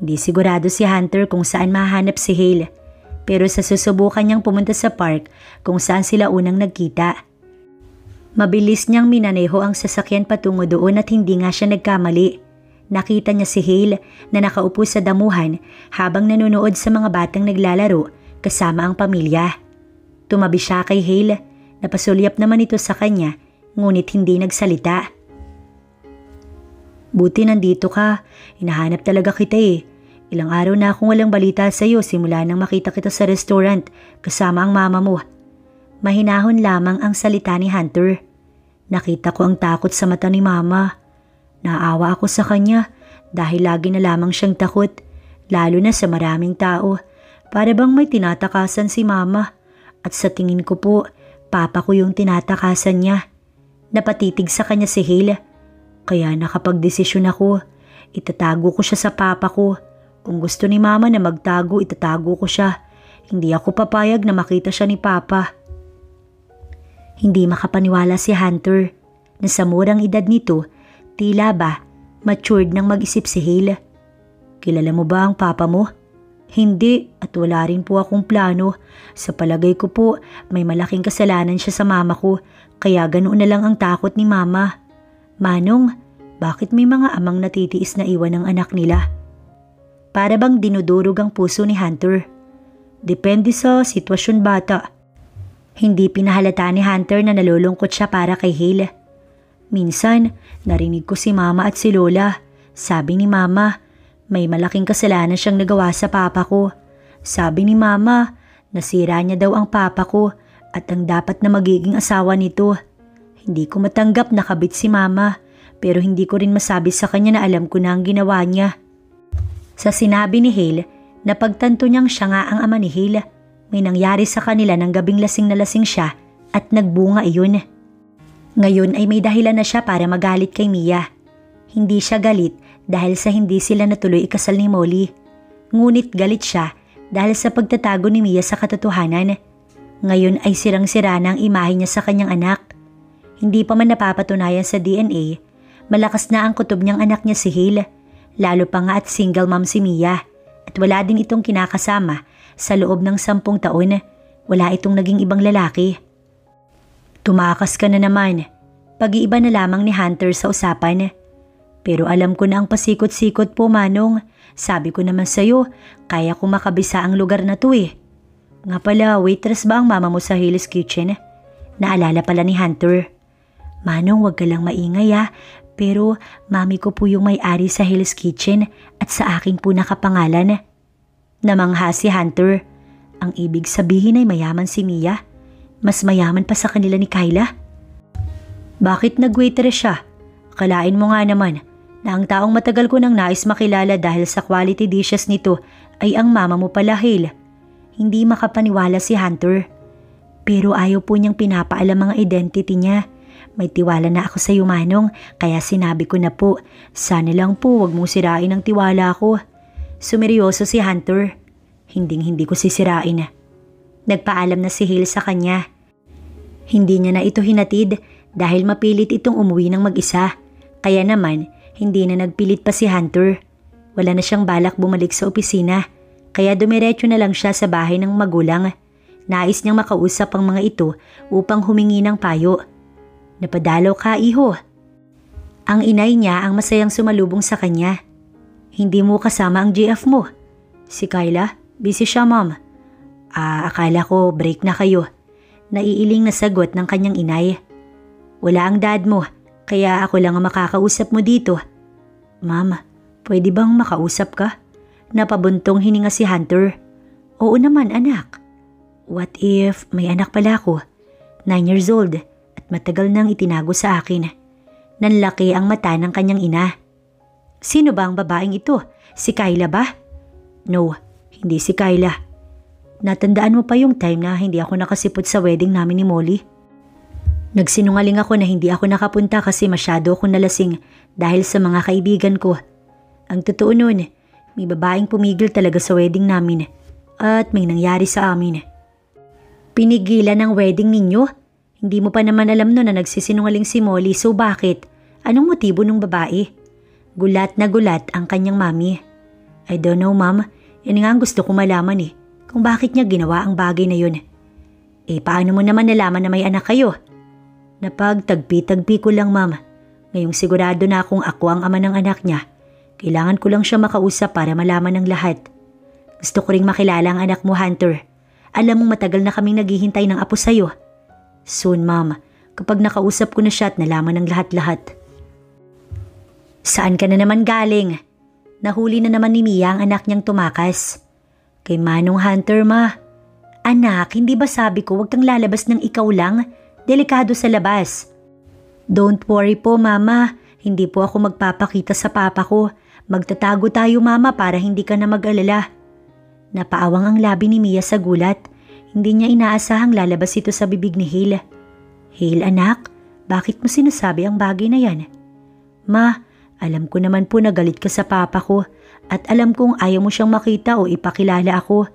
Hindi sigurado si Hunter kung saan mahanap si Hale, pero sa susubukan niyang pumunta sa park kung saan sila unang nagkita. Mabilis niyang minaneho ang sasakyan patungo doon at hindi nga siya nagkamali. Nakita niya si Hale na nakaupo sa damuhan habang nanonood sa mga batang naglalaro kasama ang pamilya. Tumabi siya kay Hale, napasulyap naman ito sa kanya ngunit hindi nagsalita. Buti nandito ka, hinahanap talaga kita eh. Ilang araw na akong walang balita sa iyo simula nang makita kita sa restaurant kasama ang mama mo. Mahinahon lamang ang salita ni Hunter. Nakita ko ang takot sa mata ni mama. Naawa ako sa kanya dahil lagi na lamang siyang takot, lalo na sa maraming tao. Para bang may tinatakasan si mama. At sa tingin ko po, papa ko yung tinatakasan niya. Napatitig sa kanya si Hale. Kaya nakapagdesisyon ako. Itatago ko siya sa papa ko. Kung gusto ni mama na magtago, itatago ko siya. Hindi ako papayag na makita siya ni papa. Hindi makapaniwala si Hunter na sa murang edad nito, tila ba matured nang mag-isip si Hale. Kilala mo ba ang papa mo? Hindi, at wala rin po akong plano. Sa palagay ko po, may malaking kasalanan siya sa mama ko, kaya ganoon na lang ang takot ni mama. Manong, bakit may mga amang natitiis na iwan ng anak nila? Para bang dinudurog ang puso ni Hunter. Depende sa sitwasyon bata. Hindi pinahalata ni Hunter na nalulungkot siya para kay Hale. Minsan, narinig ko si Mama at si Lola. Sabi ni Mama, may malaking kasalanan siyang nagawa sa papa ko. Sabi ni Mama, nasira niya daw ang papa ko at ang dapat na magiging asawa nito. Hindi ko matanggap na kabit si Mama, pero hindi ko rin masabi sa kanya na alam ko na ang ginawa niya. Sa sinabi ni Hale, napagtanto niyang siya nga ang ama ni Hale. May nangyari sa kanila ng gabing lasing na lasing siya at nagbunga iyon. Ngayon ay may dahilan na siya para magalit kay Mia. Hindi siya galit dahil sa hindi sila natuloy ikasal ni Molly. Ngunit galit siya dahil sa pagtatago ni Mia sa katotohanan. Ngayon ay sirang-sira na ang imahe niya sa kanyang anak. Hindi pa man napapatunayan sa DNA, malakas na ang kutob niyang anak niya si Hale. Lalo pa nga at single mom si Mia at wala din itong kinakasama sa loob ng 10 taon. Wala itong naging ibang lalaki. Tumakas ka na naman. Pag-iiba na lamang ni Hunter sa usapan. Pero alam ko na ang pasikot-sikot po, Manong. Sabi ko naman sa'yo, kaya ko makabisa ang lugar na to eh. Nga pala, waitress ba ang mama mo sa Hale's Kitchen? Naalala pala ni Hunter. Manong, wag ka lang maingay ah. Pero mami ko po yung may-ari sa Hale's Kitchen at sa akin po nakapangalan. Namangha si Hunter. Ang ibig sabihin ay mayaman si Mia. Mas mayaman pa sa kanila ni Kyla. Bakit nag-waitress siya? Akalain mo nga naman na ang taong matagal ko nang nais makilala dahil sa quality dishes nito ay ang mama mo pala, Hale. Hindi makapaniwala si Hunter. Pero ayaw po niyang pinapaalam ang identity niya. May tiwala na ako sa iyo, Manong, kaya sinabi ko na po, sana lang po wag mong sirain ang tiwala ko. Sumeryoso si Hunter. Hinding-hindi ko sisirain. Nagpaalam na si Hale sa kanya. Hindi niya na ito hinatid dahil mapilit itong umuwi ng mag-isa. Kaya naman, hindi na nagpilit pa si Hunter. Wala na siyang balak bumalik sa opisina, kaya dumiretso na lang siya sa bahay ng magulang. Nais niyang makausap ang mga ito upang humingi ng payo. Napadalaw ka, iho. Ang inay niya ang masayang sumalubong sa kanya. Hindi mo kasama ang GF mo. Si Kyla, busy siya, Mom. Akala ko break na kayo. Naiiling na sagot ng kanyang inay. Wala ang dad mo, kaya ako lang ang makakausap mo dito. Ma'am, pwede bang makausap ka? Napabuntong hininga si Hunter. Oo naman, anak. What if may anak pala ako? 9 years old at matagal nang itinago sa akin. Nanlaki ang mata ng kanyang ina. Sino ba ang babaeng ito? Si Kyla ba? No, hindi si Kyla. Natandaan mo pa yung time na hindi ako nakasipot sa wedding namin ni Molly? Nagsinungaling ako na hindi ako nakapunta kasi masyado akong nalasing dahil sa mga kaibigan ko. Ang totoo nun, may babaeng pumigil talaga sa wedding namin at may nangyari sa amin. Pinigilan ang wedding ninyo? Hindi mo pa naman alam nun na nagsisinungaling si Molly, so bakit? Anong motibo ng babae? Gulat na gulat ang kanyang mami. I don't know, Ma'am. Yan nga ang gusto kong malaman eh. Kung bakit niya ginawa ang bagay na yun. Paano mo naman nalaman na may anak kayo? Napagtagpi-tagpi ko lang, Ma'am. Ngayong sigurado na akong ako ang ama ng anak niya. Kailangan ko lang siya makausap para malaman ng lahat. Gusto ko ring makilala ang anak mo, Hunter. Alam mong matagal na kaming naghihintay ng apo sa'yo. Soon, Ma'am. Kapag nakausap ko na siya at nalaman ng lahat-lahat. Saan ka na naman galing? Nahuli na naman ni Mia ang anak niyang tumakas. Kay Manong Hunter, Ma. Anak, hindi ba sabi ko huwag kang lalabas ng ikaw lang? Delikado sa labas. Don't worry po, Mama. Hindi po ako magpapakita sa papa ko. Magtatago tayo, Mama, para hindi ka na mag-alala. Napaawang ang labi ni Mia sa gulat. Hindi niya inaasahang lalabas ito sa bibig ni Hale. Hale, anak, bakit mo sinasabi ang bagay na yan? Ma, alam ko naman po na galit ka sa papa ko at alam kong ayaw mo siyang makita o ipakilala ako.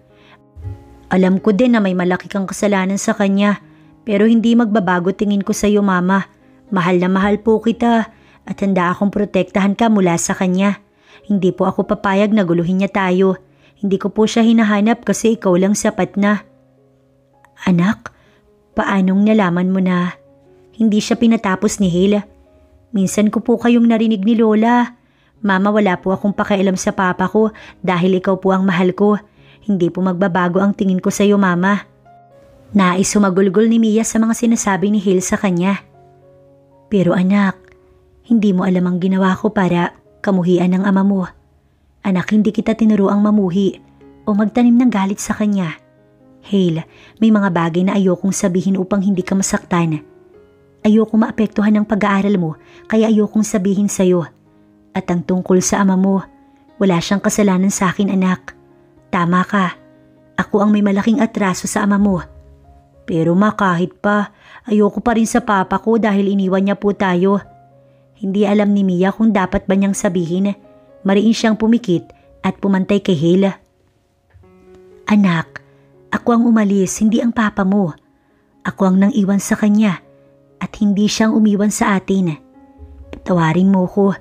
Alam ko din na may malaki kang kasalanan sa kanya pero hindi magbabago tingin ko sa iyo, Mama. Mahal na mahal po kita at handa akong protektahan ka mula sa kanya. Hindi po ako papayag na guluhin niya tayo. Hindi ko po siya hinahanap kasi ikaw lang sapat na. Anak, paanong nalaman mo na hindi siya pinatapos ni Hale? Minsan ko po kayong narinig ni Lola. Mama, wala po akong pakialam sa papa ko dahil ikaw po ang mahal ko. Hindi po magbabago ang tingin ko sa iyo, Mama. Nais sumagulgol ni Mia sa mga sinasabi ni Hale sa kanya. Pero anak, Hindi mo alam ang ginawa ko para kamuhian ng ama mo. Anak, hindi kita tinuruang mamuhi o magtanim ng galit sa kanya. Hale, may mga bagay na ayokong sabihin upang hindi ka masaktan. Ayokong maapektuhan ng pag-aaral mo, kaya ayokong sabihin sa'yo. At ang tungkol sa ama mo, wala siyang kasalanan sa akin, anak. Tama ka. Ako ang may malaking atraso sa ama mo. Pero kahit pa, ayoko pa rin sa papa ko dahil iniwan niya po tayo. Hindi alam ni Mia kung dapat ba niyang sabihin. Mariin siyang pumikit at pumantay kay Hale. Anak, ako ang umalis, hindi ang papa mo. Ako ang nang iwan sa kanya at hindi siyang umiwan sa atin. Patawarin mo ko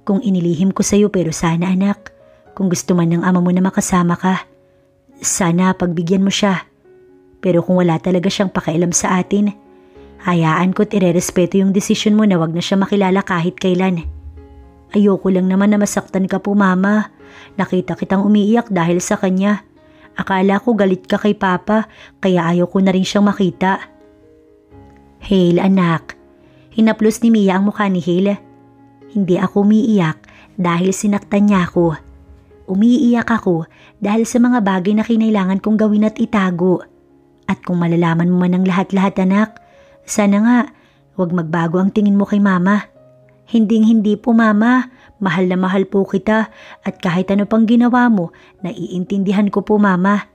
kung inilihim ko sa'yo, pero sana anak, kung gusto man ng ama mo na makasama ka, sana pagbigyan mo siya. Pero kung wala talaga siyang pakialam sa atin, hayaan ko't irerespeto yung desisyon mo na wag na siya makilala kahit kailan. Ayoko lang naman na masaktan ka po, mama. Nakita kitang umiiyak dahil sa kanya. Akala ko galit ka kay papa, kaya ayaw ko na rin siyang makita. Hale, anak. Hinaplos ni Mia ang mukha ni Hale. Hindi ako umiiyak dahil sinaktan niya ako. Umiiyak ako dahil sa mga bagay na kinailangan kong gawin at itago. At kung malalaman mo man ang lahat-lahat, anak, sana nga huwag magbago ang tingin mo kay mama. Hinding-hindi po, mama. Mahal na mahal po kita at kahit ano pang ginawa mo, naiintindihan ko po, mama.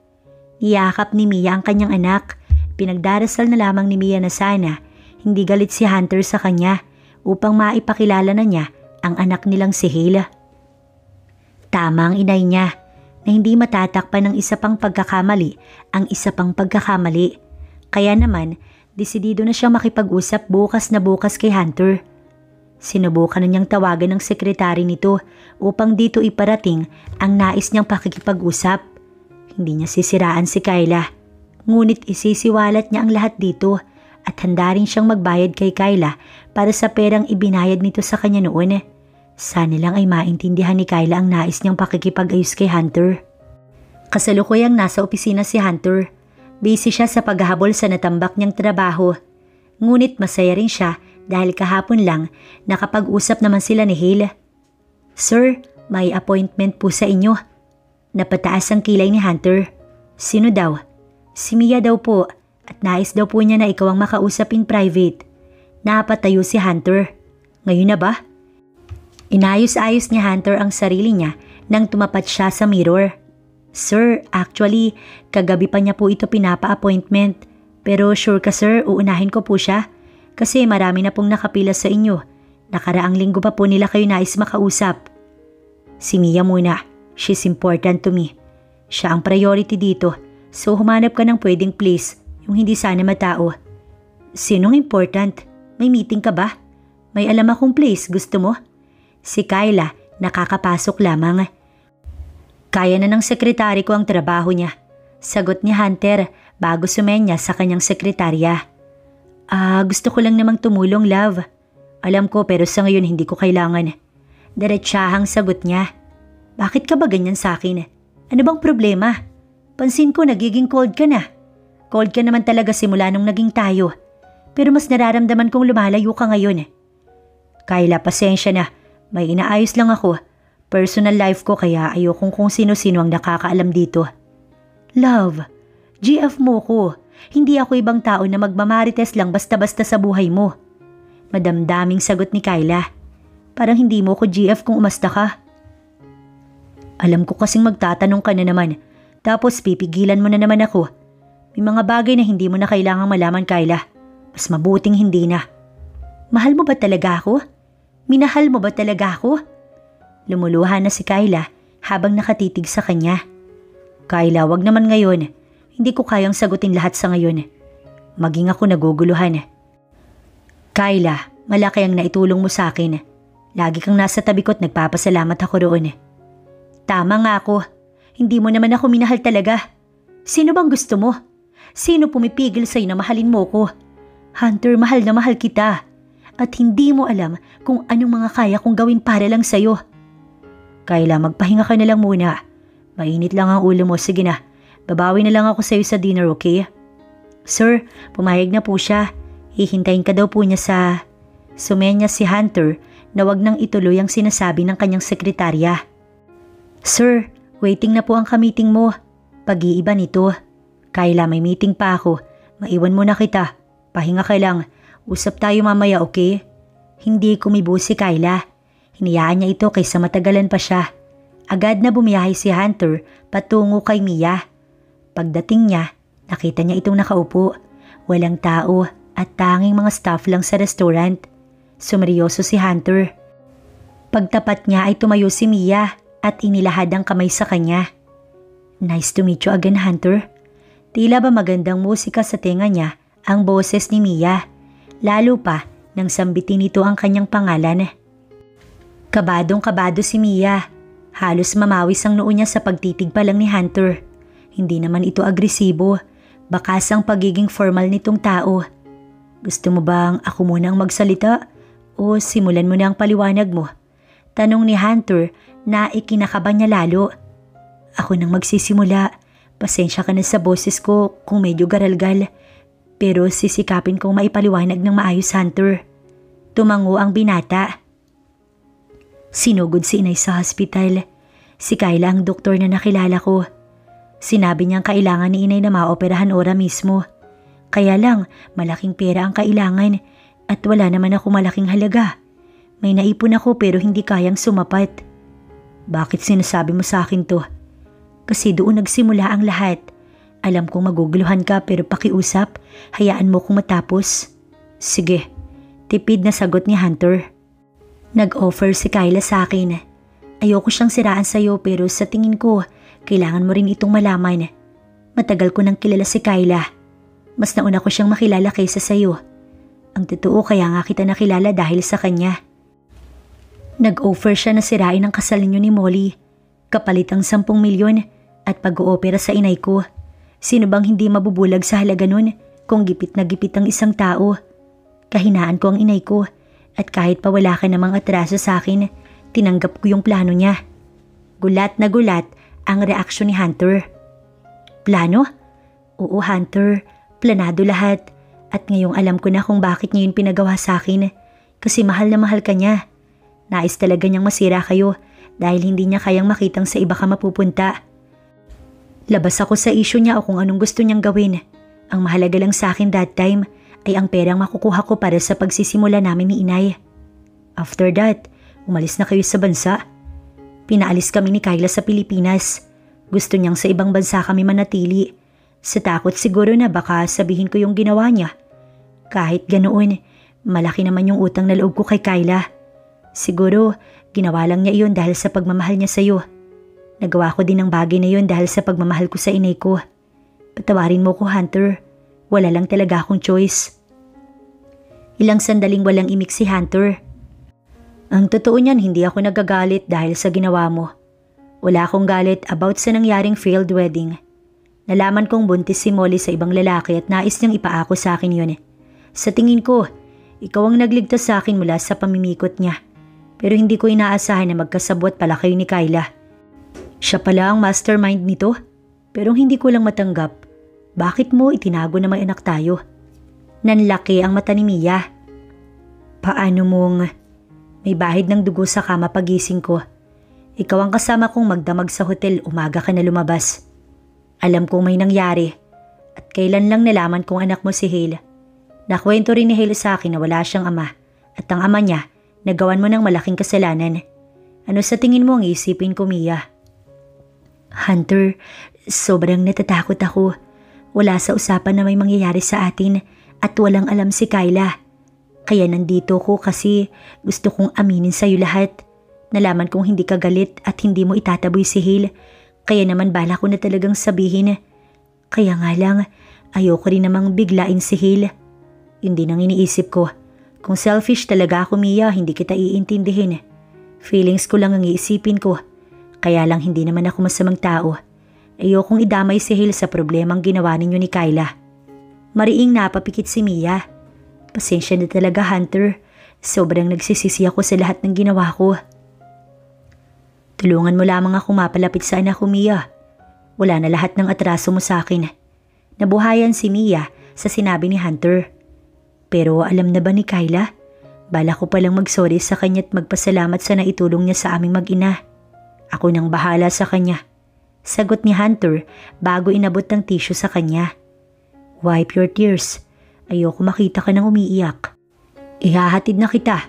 Niyakap ni Mia ang kanyang anak. Pinagdarasal na lamang ni Mia na sana hindi galit si Hunter sa kanya upang maipakilala na niya ang anak nilang si Hale. Tama ang inay niya na hindi matatakpan ng isa pang pagkakamali ang isa pang pagkakamali. Kaya naman, desidido na siyang makipag-usap bukas na bukas kay Hunter. Sinubukan na niyang tawagan ng sekretary nito upang dito iparating ang nais niyang pakikipag-usap. Hindi niya sisiraan si Kyla, ngunit isisiwalat niya ang lahat dito at handa rin siyang magbayad kay Kyla para sa perang ibinayad nito sa kanya noon. Sana lang ay maintindihan ni Kyla ang nais niyang pakikipag-ayos kay Hunter. Kasalukuyang nasa opisina si Hunter. Busy siya sa paghahabol sa natambak niyang trabaho. Ngunit masaya rin siya dahil kahapon lang nakapag-usap naman sila ni Hale. Sir, may appointment po sa inyo. Napataas ang kilay ni Hunter. Sino daw? Si Mia daw po at nais daw po niya na ikaw ang makausap in private. Napatayo si Hunter. Ngayon na ba? Inayos-ayos ni Hunter ang sarili niya nang tumapat siya sa mirror. Sir, actually, kagabi pa niya po ito pinapa-appointment. Pero sure ka sir, uunahin ko po siya. Kasi marami na pong nakapila sa inyo. Nakaraang linggo pa po nila kayo nais makausap. Si Mia muna. She's important to me. Siya ang priority dito. So humanap ka ng pwedeng place, yung hindi sana matao. Sinong important? May meeting ka ba? May alam akong place, gusto mo? Si Kyla, nakakapasok lamang. Kaya na ng sekretary ko ang trabaho niya. Sagot ni Hunter bago sumenya sa kanyang sekretarya. Gusto ko lang namang tumulong, love. Alam ko pero sa ngayon hindi ko kailangan. Diretsahang sagot niya. Bakit ka ba ganyan sa akin? Ano bang problema? Pansin ko nagiging cold ka na. Cold ka naman talaga simula nung naging tayo. Pero mas nararamdaman kong lumalayo ka ngayon. Kyla, pasensya na. May inaayos lang ako. Personal life ko kaya ayokong kung sino-sino ang nakakaalam dito. Love, GF mo ko. Hindi ako ibang tao na magmamarites lang basta-basta sa buhay mo. Madamdaming sagot ni Kyla. Parang hindi mo ko GF kung umasta ka. Alam ko kasing magtatanong ka na naman. Tapos pipigilan mo na naman ako. May mga bagay na hindi mo na kailangang malaman, Kyla. Mas mabuting hindi na. Mahal mo ba talaga ako? Minahal mo ba talaga ako? Lumuluha na si Kyla habang nakatitig sa kanya. Kyla, wag naman ngayon. Hindi ko kayang sagutin lahat sa ngayon. Maging ako naguguluhan. Kyla, malaki ang naitulong mo sa akin. Lagi kang nasa tabi ko at nagpapasalamat ako roon. Tama nga ako. Hindi mo naman ako minahal talaga. Sino bang gusto mo? Sino pumipigil sa'yo na mahalin mo ko? Hunter, mahal na mahal kita. At hindi mo alam kung anong mga kaya kong gawin para lang sa'yo. Kyla, magpahinga ka na lang muna. Mainit lang ang ulo mo. Sige na, babawi na lang ako sa'yo sa dinner, okay? Sir, pumayag na po siya. Hihintayin ka daw po niya sa... Sumenya si Hunter na wag nang ituloy ang sinasabi ng kanyang sekretarya. "Sir, waiting na po ang ka-meeting mo. Pag-iiba nito. Kayla, may meeting pa ako. Maiwan mo na kita. Pahinga ka lang. Usap tayo mamaya, okay?" Hindi kumibo si Kayla. Hinayaan niya ito kaysa matagalan pa siya. Agad na bumiyahe si Hunter patungo kay Mia. Pagdating niya, nakita niya itong nakaupo. Walang tao at tanging mga staff lang sa restaurant. Sumeryoso si Hunter. Pagtapat niya ay tumayo si Mia at inilahad ang kamay sa kanya. "Nice to meet you again, Hunter." Tila ba magandang musika sa tenga niya ang boses ni Mia. Lalo pa nang sambitin nito ang kanyang pangalan. Kabadong-kabado si Mia. Halos mamawis ang noo niya sa pagtitig pa lang ni Hunter. Hindi naman ito agresibo. Bakas ang pagiging formal nitong tao. "Gusto mo bang ako muna ang magsalita? O simulan mo na ang paliwanag mo?" Tanong ni Hunter na ikinakaba niya lalo. "Ako nang magsisimula. Pasensya ka na sa boses ko kung medyo garalgal. Pero sisikapin kong maipaliwanag ng maayos, Hunter." Tumango ang binata. Sinugod si inay sa hospital. Si Kayla ang doktor na nakilala ko. Sinabi niyang kailangan ni inay na maoperahan ora mismo. Kaya lang, malaking pera ang kailangan at wala naman ako malaking halaga. May naipon ako pero hindi kayang sumapat. "Bakit sinasabi mo sa akin to?" "Kasi doon nagsimula ang lahat. Alam kong maguguluhan ka pero pakiusap, hayaan mo kong matapos." "Sige." Tipid na sagot ni Hunter. Nag-offer si Kayla sa akin. "Ayoko siyang siraan sa'yo pero sa tingin ko, kailangan mo rin itong malaman. Matagal ko nang kilala si Kayla. Mas nauna ko siyang makilala kaysa sa'yo. Ang totoo kaya nga kita nakilala dahil sa kanya. Nag-offer siya na sirain ang kasal ninyo ni Molly. Kapalit ang 10 milyon at pag-oopera sa inay ko. Sino bang hindi mabubulag sa halaga nun kung gipit na gipit ang isang tao? Kahinaan ko ang inay ko. At kahit pa wala ka namang atraso sa akin, tinanggap ko yung plano niya." Gulat na gulat ang reaksyon ni Hunter. "Plano?" "Oo, Hunter. Planado lahat. At ngayong alam ko na kung bakit niya yun pinagawa sa akin. Kasi mahal na mahal ka niya. Nais talaga niyang masira kayo dahil hindi niya kayang makitang sa iba ka mapupunta. Labas ako sa issue niya o kung anong gusto niyang gawin. Ang mahalaga lang sa akin that time ay ang perang makukuha ko para sa pagsisimula namin ni inay. After that, umalis na kayo sa bansa. Pinaalis kami ni Kayla sa Pilipinas. Gusto niyang sa ibang bansa kami manatili. Sa takot siguro na baka sabihin ko yung ginawa niya. Kahit ganoon, malaki naman yung utang na loob ko kay Kayla. Siguro, ginawa lang niya iyon dahil sa pagmamahal niya sa'yo. Nagawa ko din ang bagay na yun dahil sa pagmamahal ko sa inay ko. Patawarin mo ko, Hunter. Wala lang talaga akong choice." Ilang sandaling walang imik si Hunter. "Ang totoo niyan, hindi ako nagagalit dahil sa ginawa mo. Wala akong galit about sa nangyaring failed wedding. Nalaman kong buntis si Molly sa ibang lalaki at nais niyang ipaako sa akin yun. Sa tingin ko, ikaw ang nagligtas sa akin mula sa pamimikot niya. Pero hindi ko inaasahan na magkasabwat pala kayo ni Kayla. Siya pala ang mastermind nito, pero hindi ko lang matanggap. Bakit mo itinago na may anak tayo?" Nanlaki ang mata ni Mia. "Paano mong may bahid ng dugo sa kama pagising ko? Ikaw ang kasama kong magdamag sa hotel, umaga ka na lumabas. Alam kong may nangyari at kailan lang nalaman kong anak mo si Hale. Nakwento rin ni Hale sa akin na wala siyang ama at ang ama niya nagawan mo ng malaking kasalanan. Ano sa tingin mo ang isipin ko, Mia?" "Hunter, sobrang natatakot ako. Wala sa usapan na may mangyayari sa atin at walang alam si Kayla. Kaya nandito ko kasi gusto kong aminin sa'yo lahat. Nalaman kong hindi ka galit at hindi mo itataboy si Hale. Kaya naman bala ko na talagang sabihin. Kaya nga lang, ayoko rin namang biglain si Hale. Yun din ang iniisip ko. Kung selfish talaga ako, Mia, hindi kita iintindihin. Feelings ko lang ang iisipin ko. Kaya lang hindi naman ako masamang tao. Ayokong idamay si Hale sa problemang ginawa ninyo ni Kayla." Mariing napapikit si Mia. "Pasensya na talaga, Hunter. Sobrang nagsisisi ako sa lahat ng ginawa ko. Tulungan mo lamang ako mapalapit sa anak ko, Mia. Wala na lahat ng atraso mo sa akin." Nabuhayan si Mia sa sinabi ni Hunter. "Pero alam na ba ni Kayla? Bala ko palang mag-sorry sa kanya at magpasalamat sa naitulong niya sa aming mag-ina. Ako nang bahala sa kanya. Sagot ni Hunter bago inabot ng tissue sa kanya. Wipe your tears. Ayoko makita ka nang umiiyak. Ihahatid na kita.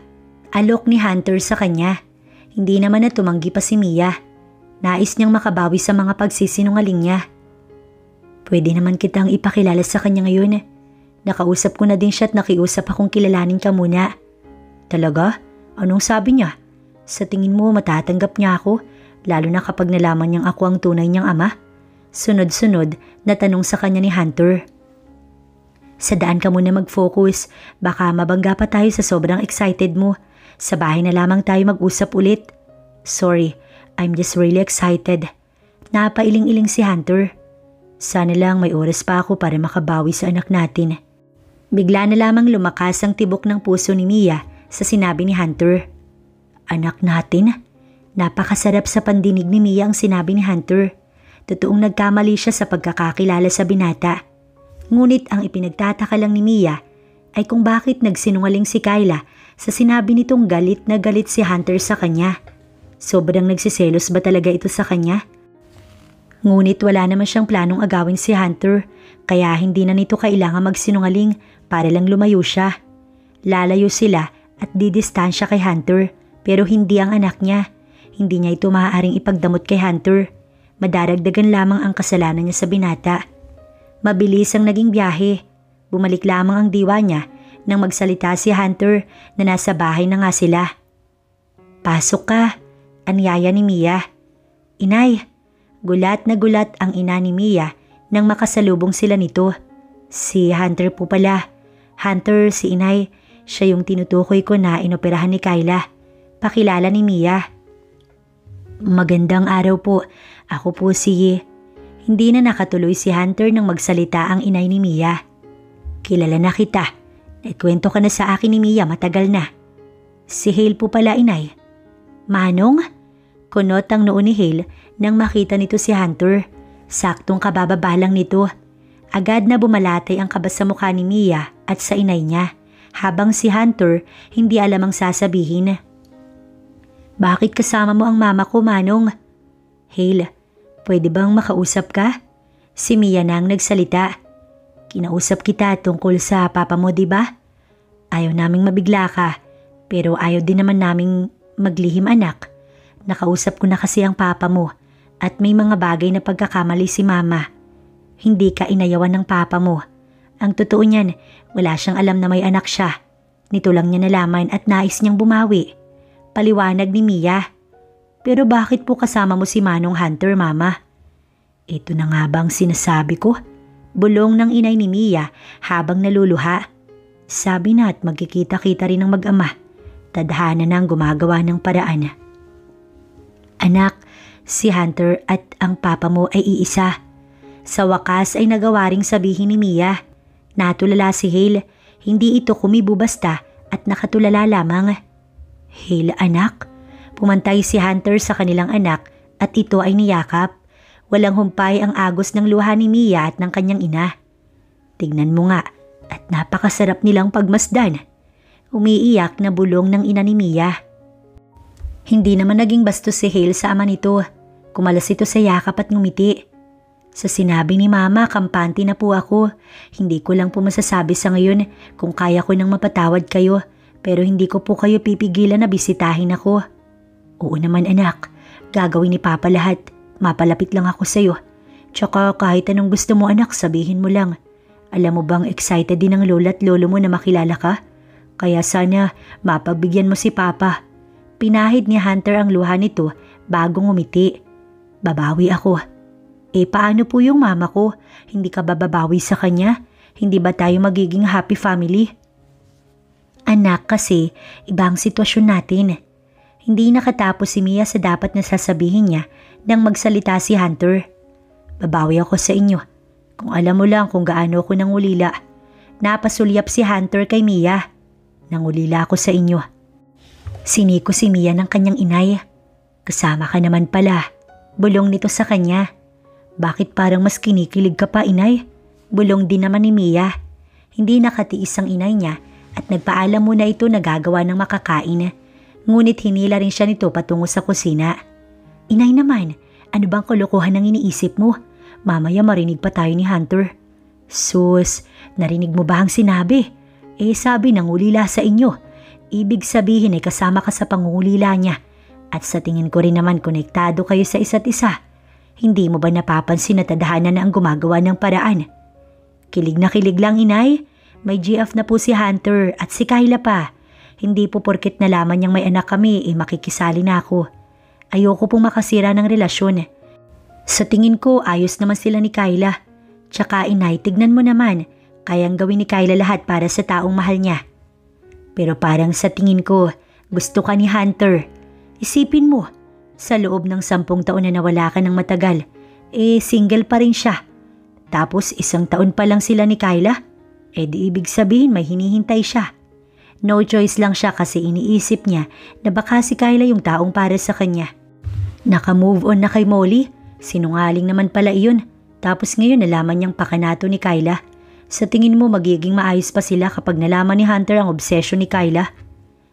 Alok ni Hunter sa kanya. Hindi naman na tumanggi pa si Mia. Nais niyang makabawi sa mga pagsisinungaling niya. Pwede naman kitang ipakilala sa kanya ngayon. Nakausap ko na din siya at nakiusap akong kilalanin ka muna. Talaga? Anong sabi niya? Sa tingin mo matatanggap niya ako? Lalo na kapag nalaman niyang ako ang tunay niyang ama? Sunod-sunod na tanong sa kanya ni Hunter. Sa daan ka muna mag-focus. Baka mabangga pa tayo sa sobrang excited mo. Sa bahay na lamang tayo mag-usap ulit. Sorry, I'm just really excited. Napailing-iling si Hunter. Sana lang may oras pa ako para makabawi sa anak natin. Bigla na lamang lumakas ang tibok ng puso ni Mia sa sinabi ni Hunter. Anak natin? Napakasarap sa pandinig ni Mia ang sinabi ni Hunter. Totoong nagkamali siya sa pagkakakilala sa binata. Ngunit ang ipinagtataka lang ni Mia ay kung bakit nagsinungaling si Kyla sa sinabi nitong galit na galit si Hunter sa kanya. Sobrang nagsiselos ba talaga ito sa kanya? Ngunit wala naman siyang planong agawin si Hunter kaya hindi na nito kailangan magsinungaling para lang lumayo siya. Lalayo sila at didistansya kay Hunter pero hindi ang anak niya. Hindi niya ito maaaring ipagdamot kay Hunter. Madaragdagan lamang ang kasalanan niya sa binata. Mabilis ang naging biyahe. Bumalik lamang ang diwa niya nang magsalita si Hunter na nasa bahay na nga sila. Pasok ka, anyaya ni Mia. Inay, gulat na gulat ang ina ni Mia nang makasalubong sila nito. Si Hunter po pala. Hunter, si inay, siya yung tinutukoy ko na inoperahan ni Kyla. Pakilala ni Mia. Magandang araw po. Ako po si... Hindi na nakatuloy si Hunter nang magsalita ang inay ni Mia. Kilala na kita. Nagkwento ka na sa akin ni Mia matagal na. Si Hale po pala, inay. Manong? Kunot ang noo ni Hale nang makita nito si Hunter. Saktong kabababa lang nito. Agad na bumalatay ang kaba sa mukha ni Mia at sa inay niya. Habang si Hunter hindi alam ang sasabihin. Bakit kasama mo ang mama ko, Manong? Hale, pwede bang makausap ka? Si Mia na ang nagsalita. Kinausap kita tungkol sa papa mo, diba? Ayaw naming mabigla ka, pero ayaw din naman naming maglihim anak. Nakausap ko na kasi ang papa mo at may mga bagay na pagkakamali si mama. Hindi ka inayawan ng papa mo. Ang totoo niyan, wala siyang alam na may anak siya. Nito lang niya nalaman at nais niyang bumawi. Paliwanag ni Mia. Pero bakit po kasama mo si Manong Hunter, Mama? Ito na nga bang sinasabi ko? Bulong ng inay ni Mia habang naluluha. Sabi na at magkikita-kita rin ng mag-ama. Tadhana na ang gumagawa ng paraan. Anak, si Hunter at ang papa mo ay iisa. Sa wakas ay nagawa ring sabihin ni Mia. Natulala si Hale. Hindi ito kumibo basta at nakatulala lamang. Hale, anak? Pumantay si Hunter sa kanilang anak at ito ay niyakap. Walang humpay ang agos ng luha ni Mia at ng kanyang ina. Tignan mo nga at napakasarap nilang pagmasdan. Umiiyak na bulong ng ina ni Mia. Hindi naman naging bastos si Hale sa ama nito. Kumalas ito sa yakap at ngumiti. Sa sinabi ni Mama, kampante na po ako. Hindi ko lang po masasabi sa ngayon kung kaya ko nang mapatawad kayo. Pero hindi ko po kayo pipigilan na bisitahin ako. Oo naman anak, gagawin ni Papa lahat. Mapalapit lang ako sa'yo. Tsaka kahit anong gusto mo anak, sabihin mo lang. Alam mo bang excited din ang lola at lolo mo na makilala ka? Kaya sana mapagbigyan mo si Papa. Pinahid ni Hunter ang luha nito bago ngumiti. Babawi ako. Paano po yung mama ko? Hindi ka bababawi sa kanya? Hindi ba tayo magiging happy family? Anak, kasi iba ang sitwasyon natin. Hindi nakatapos si Mia sa dapat na sasabihin niya nang magsalita si Hunter. Babawi ako sa inyo. Kung alam mo lang kung gaano ako nangulila. Napasulyap si Hunter kay Mia. Nangulila ako sa inyo. Siniko si Mia ng kanyang inay. Kasama ka naman pala. Bulong nito sa kanya. Bakit parang mas kinikilig ka pa, inay? Bulong din naman ni Mia. Hindi nakatiis ang inay niya at nagpaalam muna ito na gagawa ng makakain. Ngunit hinila rin siya nito patungo sa kusina. Inay naman, ano bang kalokohan ang iniisip mo? Mamaya marinig pa tayo ni Hunter. Sus, narinig mo ba ang sinabi? Sabi nangulila sa inyo. Ibig sabihin ay kasama ka sa pangungulila niya. At sa tingin ko rin naman konektado kayo sa isa't isa. Hindi mo ba napapansin na tadhana na ang gumagawa ng paraan? Kilig na kilig lang, inay. May GF na po si Hunter at si Kyla pa. Hindi po porket nalaman niyang may anak kami makikisali na ako. Ayoko pong makasira ng relasyon. Sa tingin ko ayos naman sila ni Kyla. Tsaka inay, tignan mo naman. Kayang gawin ni Kyla lahat para sa taong mahal niya. Pero parang sa tingin ko, gusto ka ni Hunter. Isipin mo, sa loob ng 10 taon na nawala ka ng matagal, single pa rin siya. Tapos 1 taon pa lang sila ni Kyla, di ibig sabihin may hinihintay siya. No choice lang siya kasi iniisip niya na baka si Kyla yung taong para sa kanya. Naka-move on na kay Molly, sinungaling naman pala iyon. Tapos ngayon nalaman niyang pakanato ni Kyla. Sa tingin mo magiging maayos pa sila kapag nalaman ni Hunter ang obsession ni Kyla?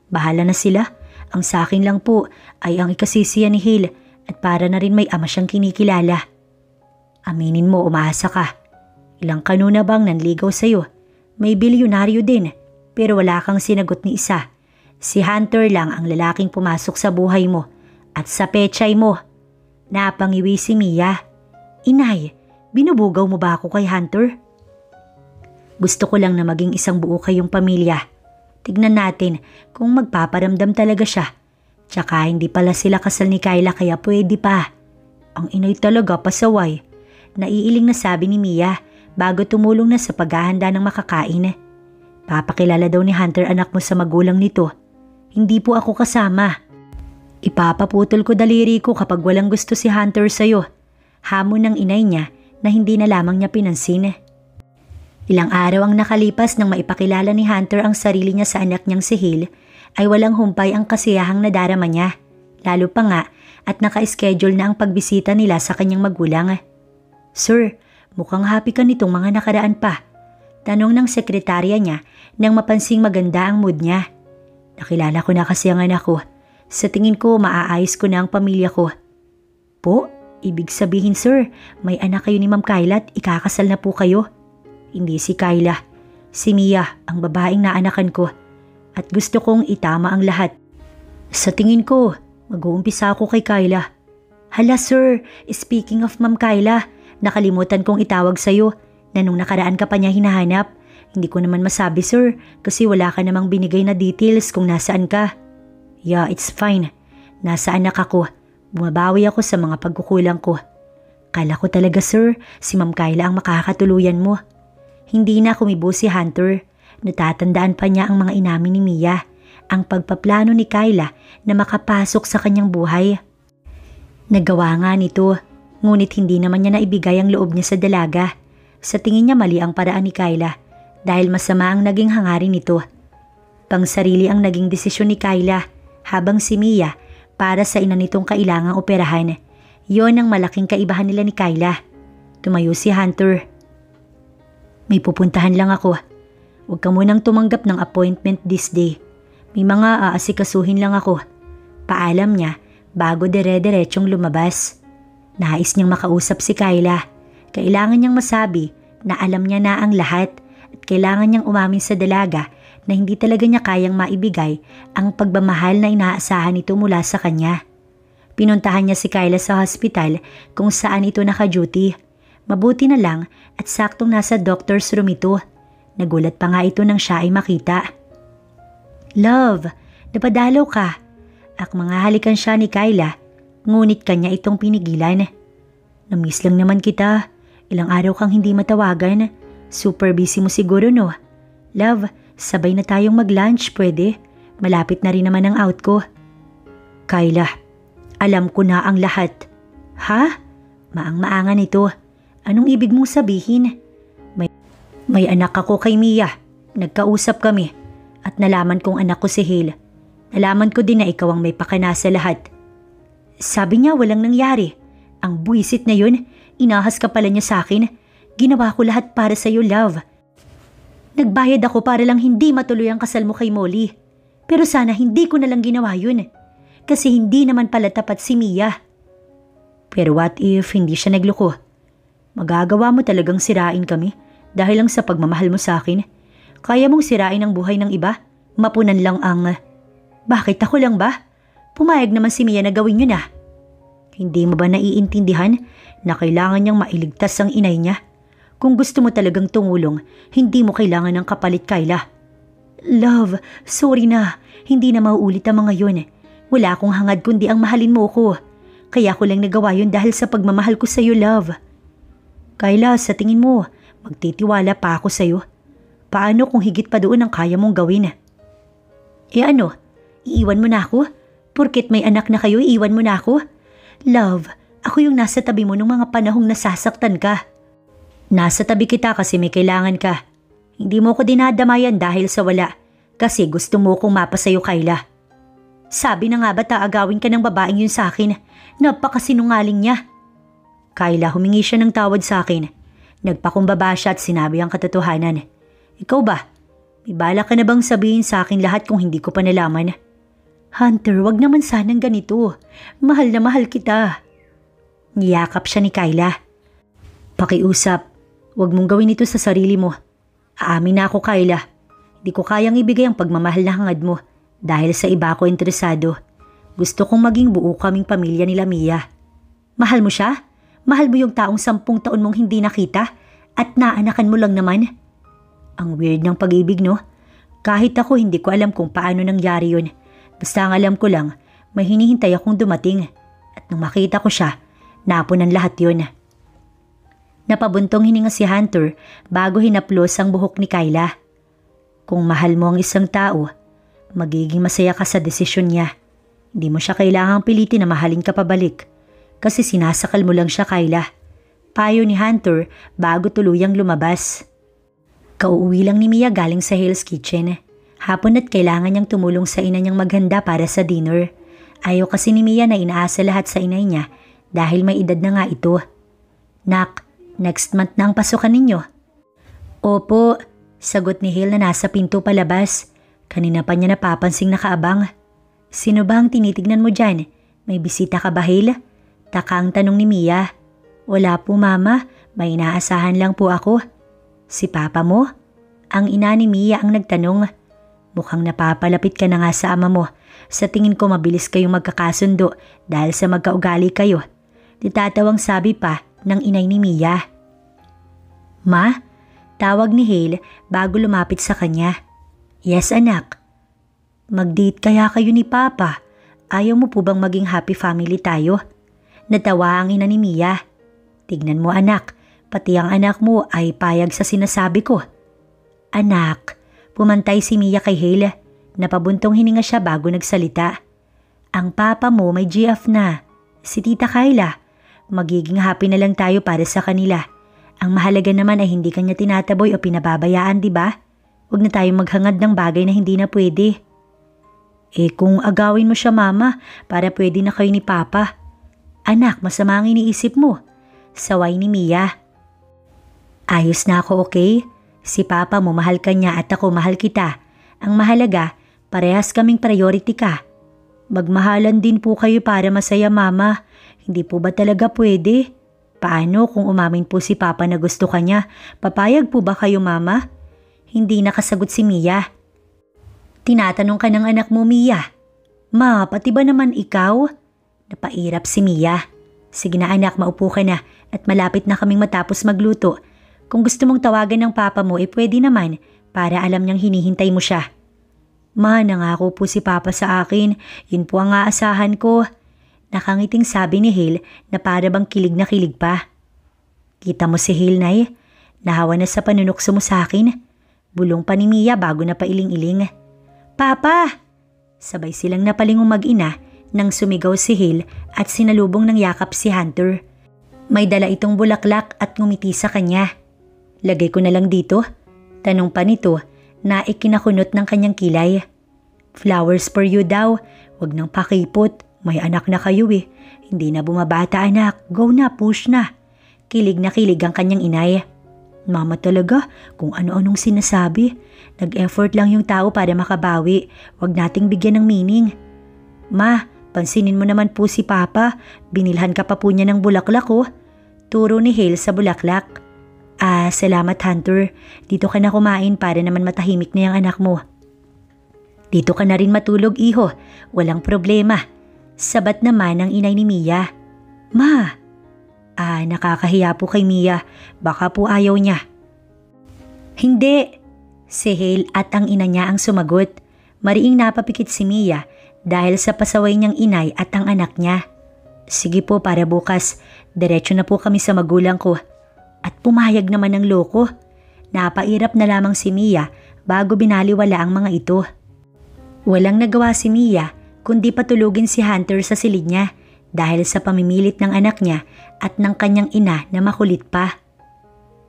Bahala na sila. Ang sa akin lang po ay ang ikasisiya ni Hale at para na rin may ama siyang kinikilala. Aminin mo, umaasa ka. Ilang kanuna bang nanligaw sa'yo? May bilyonaryo din pero wala kang sinagot ni isa. Si Hunter lang ang lalaking pumasok sa buhay mo at sa pechay mo. Napangiwi si Mia. Inay, binubugaw mo ba ako kay Hunter? Gusto ko lang na maging isang buo kayong pamilya. Tignan natin kung magpaparamdam talaga siya. Tsaka hindi pala sila kasal ni Kyla kaya pwede pa. Ang inay talaga pasaway. Naiiling na sabi ni Mia bago tumulong na sa paghahanda ng makakain. Papakilala daw ni Hunter anak mo sa magulang nito. Hindi po ako kasama. Ipapaputol ko daliri ko kapag walang gusto si Hunter sa'yo. Hamon ng inay niya na hindi na lamang niya pinansin. Ilang araw ang nakalipas nang maipakilala ni Hunter ang sarili niya sa anak niyang si Hale, ay walang humpay ang kasiyahang nadarama niya. Lalo pa nga at naka-schedule na ang pagbisita nila sa kanyang magulang. Sir, mukhang happy ka nitong mga nakaraan pa. Tanong ng sekretarya niya nang mapansing maganda ang mood niya. Nakilala ko na kasi ang anak ko. Sa tingin ko maaayos ko na ang pamilya ko. Po, ibig sabihin sir, may anak kayo ni Ma'am Kyla at ikakasal na po kayo? Hindi si Kyla, si Mia ang babaeng naanakan ko at gusto kong itama ang lahat. Sa tingin ko, mag-uumpisa ako kay Kyla. Hala sir, speaking of Ma'am Kyla, nakalimutan kong itawag sa'yo na nung nakaraan ka pa niya hinahanap. Hindi ko naman masabi sir kasi wala ka namang binigay na details kung nasaan ka. Yeah, it's fine. Nasa anak ako. Bumabawi ako sa mga pagkukulang ko. Kala ko talaga sir, si Ma'am Kyla ang makakatuluyan mo. Hindi na kumibo si Hunter. Natatandaan pa niya ang mga inamin ni Mia, ang pagpaplano ni Kyla na makapasok sa kanyang buhay. Nagawa nga nito, ngunit hindi naman niya naibigay ang loob niya sa dalaga. Sa tingin niya mali ang paraan ni Kyla dahil masama ang naging hangarin nito. Pangsarili ang naging desisyon ni Kyla habang si Mia para sa ina nitong kailangang operahan. Yon ang malaking kaibahan nila ni Kyla. Tumayo si Hunter. May pupuntahan lang ako. Huwag ka munang tumanggap ng appointment this day. May mga aasikasuhin lang ako. Paalam niya bago dire-diretsyong lumabas. Nais niyang makausap si Kyla. Kailangan niyang masabi na alam niya na ang lahat at kailangan niyang umamin sa dalaga na hindi talaga niya kayang maibigay ang pagmamahal na inaasahan nito mula sa kanya. Pinuntahan niya si Kyla sa hospital kung saan ito naka-duty. Mabuti na lang at saktong nasa doctor's room ito. Nagulat pa nga ito nang siya ay makita. Love, napadalaw ka. Akmang halikan siya ni Kyla, ngunit kanya itong pinigilan. Namiss lang naman kita. Ilang araw kang hindi matawagan. Super busy mo siguro no? Love, sabay na tayong mag-lunch pwede? Malapit na rin naman ang out ko. Kyla, alam ko na ang lahat. Ha? Maang-maangan ito. Anong ibig mong sabihin? May anak ako kay Mia. Nagkausap kami at nalaman kong anak ko si Hale. Nalaman ko din na ikaw ang may pakana sa lahat. Sabi niya walang nangyari. Ang buwisit na yun, inahas ka pala niya sa akin. Ginawa ko lahat para sa'yo, love. Nagbayad ako para lang hindi matuloy ang kasal mo kay Molly. Pero sana hindi ko na lang ginawa yun. Kasi hindi naman pala tapat si Mia. Pero what if hindi siya nagloko? Magagawa mo talagang sirain kami dahil lang sa pagmamahal mo sa akin. Kaya mong sirain ang buhay ng iba? Mapunan lang ang... Bakit ako lang ba? Pumayag naman si Mia na gawin yun ah. Hindi mo ba naiintindihan na kailangan niyang mailigtas ang inay niya? Kung gusto mo talagang tumulong, hindi mo kailangan ng kapalit, Kyla. Love, sorry na. Hindi na mauulit ang mga yun. Wala akong hangad kundi ang mahalin mo ko. Kaya ko lang nagawa yun dahil sa pagmamahal ko sa'yo, love. Kyla, sa tingin mo, magtitiwala pa ako sa'yo? Paano kung higit pa doon ang kaya mong gawin? Ano? Iiwan mo na ako? Porket may anak na kayo, iiwan mo na ako? Love, ako yung nasa tabi mo nung mga panahong nasasaktan ka. Nasa tabi kita kasi may kailangan ka. Hindi mo ko dinadamayan dahil sa wala. Kasi gusto mo kong mapasayo, Kyla. Sabi na nga ba taagawin ka ng babaeng yun sa akin? Napakasinungaling niya. Kyla, humingi siya ng tawad sa akin. Nagpakumbaba siya at sinabi ang katotohanan. Ikaw ba? May bala ka na bang sabihin sa akin lahat kung hindi ko pa nalaman? Hunter, wag naman sanang ganito. Mahal na mahal kita. Niyakap siya ni Kyla. Pakiusap, wag mong gawin ito sa sarili mo. Aamin na ako, Kyla. Hindi ko kayang ibigay ang pagmamahal na hangad mo dahil sa iba ako interesado. Gusto kong maging buo kaming pamilya nila Mia. Mahal mo siya? Mahal mo yung taong 10 taon mong hindi nakita at naanakan mo lang naman? Ang weird ng pag-ibig, no? Kahit ako hindi ko alam kung paano nangyari yun. Basta ang alam ko lang, may hinihintay akong dumating. At nung makita ko siya, napunan lahat yun. Napabuntong hininga si Hunter bago hinaplos ang buhok ni Kyla. Kung mahal mo ang isang tao, magiging masaya ka sa desisyon niya. Hindi mo siya kailangang pilitin na mahalin ka pabalik. Kasi sinasakal mo lang siya, Kyla. Payo ni Hunter bago tuluyang lumabas. Kauuwi lang ni Mia galing sa Hale's Kitchen. Hapon at kailangan niyang tumulong sa ina niyang maghanda para sa dinner. Ayaw kasi ni Mia na inaasa lahat sa inay niya dahil may edad na nga ito. Nak, next month na ang pasukan ninyo. Opo, sagot ni Hale na nasa pinto palabas. Kanina pa niya napapansing nakaabang. Sino ba ang tinitignan mo dyan? May bisita ka ba, Hale? Taka ang tanong ni Mia. Wala po, Mama. May inaasahan lang po ako. Si Papa mo? Ang ina ni Mia ang nagtanong. Mukhang napapalapit ka na nga sa ama mo. Sa tingin ko mabilis kayong magkakasundo dahil sa magkaugali kayo. Ditatawang sabi pa ng inay ni Mia. Ma? Tawag ni Hale bago lumapit sa kanya. Yes, anak. Mag-date kaya kayo ni Papa? Ayaw mo po bang maging happy family tayo? Natawa ang ina ni Mia. Tignan mo, anak. Pati ang anak mo ay payag sa sinasabi ko. Anak, pumantay si Mia kay Hale. Napabuntong hininga siya bago nagsalita. Ang papa mo may GF na. Si Tita Kyla. Magiging happy na lang tayo para sa kanila. Ang mahalaga naman ay hindi kanya tinataboy o pinababayaan, di ba? Huwag na tayong maghangad ng bagay na hindi na pwede. Kung agawin mo siya, Mama, para pwede na kayo ni Papa. Anak, masama ang iniisip mo. Saway ni Mia. Ayos na ako, okay? Si Papa mo mahal ka niya at ako mahal kita. Ang mahalaga, parehas kaming priority ka. Magmahalan din po kayo para masaya, Mama. Hindi po ba talaga pwede? Paano kung umamin po si Papa na gusto ka niya? Papayag po ba kayo, Mama? Hindi nakasagot si Mia. Tinatanong ka ng anak mo, Mia. Ma, pati ba naman ikaw? Napairap si Mia. Sige na anak, maupo ka na at malapit na kaming matapos magluto. Kung gusto mong tawagan ng papa mo, pwede naman para alam niyang hinihintay mo siya. Ma, nangako po si Papa sa akin. Yun po ang aasahan ko. Nakangiting sabi ni Hale na para bang kilig na kilig pa. Kita mo si Hale, Nay? Nahawa na sa panunokso mo sa akin. Bulong pa ni Mia bago na pailing-iling. Papa! Sabay silang napalingon mag-ina nang sumigaw si Hale at sinalubong ng yakap si Hunter. May dala itong bulaklak at ngumiti sa kanya. Lagay ko na lang dito? Tanong pa nito na ikinakunot ng kanyang kilay. Flowers for you daw. Huwag nang pakipot. May anak na kayo eh. Hindi na bumabata anak. Go na, push na. Kilig ang kanyang inay. Mama talaga, kung ano-anong sinasabi. Nag-effort lang yung tao para makabawi. Huwag nating bigyan ng meaning. Ma, pansinin mo naman po si Papa. Binilhan ka pa po niya ng bulaklak oh. Turo ni Hale sa bulaklak. Salamat Hunter. Dito ka na kumain para naman matahimik na yung anak mo. Dito ka na rin matulog iho. Walang problema. Sabat naman ang inay ni Mia. Ma! Nakakahiya po kay Mia. Baka po ayaw niya. Hindi! Si Hale at ang ina niya ang sumagot. Mariing napapikit si Mia dahil sa pasaway niyang inay at ang anak niya. Sige po para bukas. Diretso na po kami sa magulang ko. At pumayag naman ng loko. Napairap na lamang si Mia bago binaliwala ang mga ito. Walang nagawa si Mia kundi patulugin si Hunter sa silid niya dahil sa pamimilit ng anak niya at ng kanyang ina na makulit pa.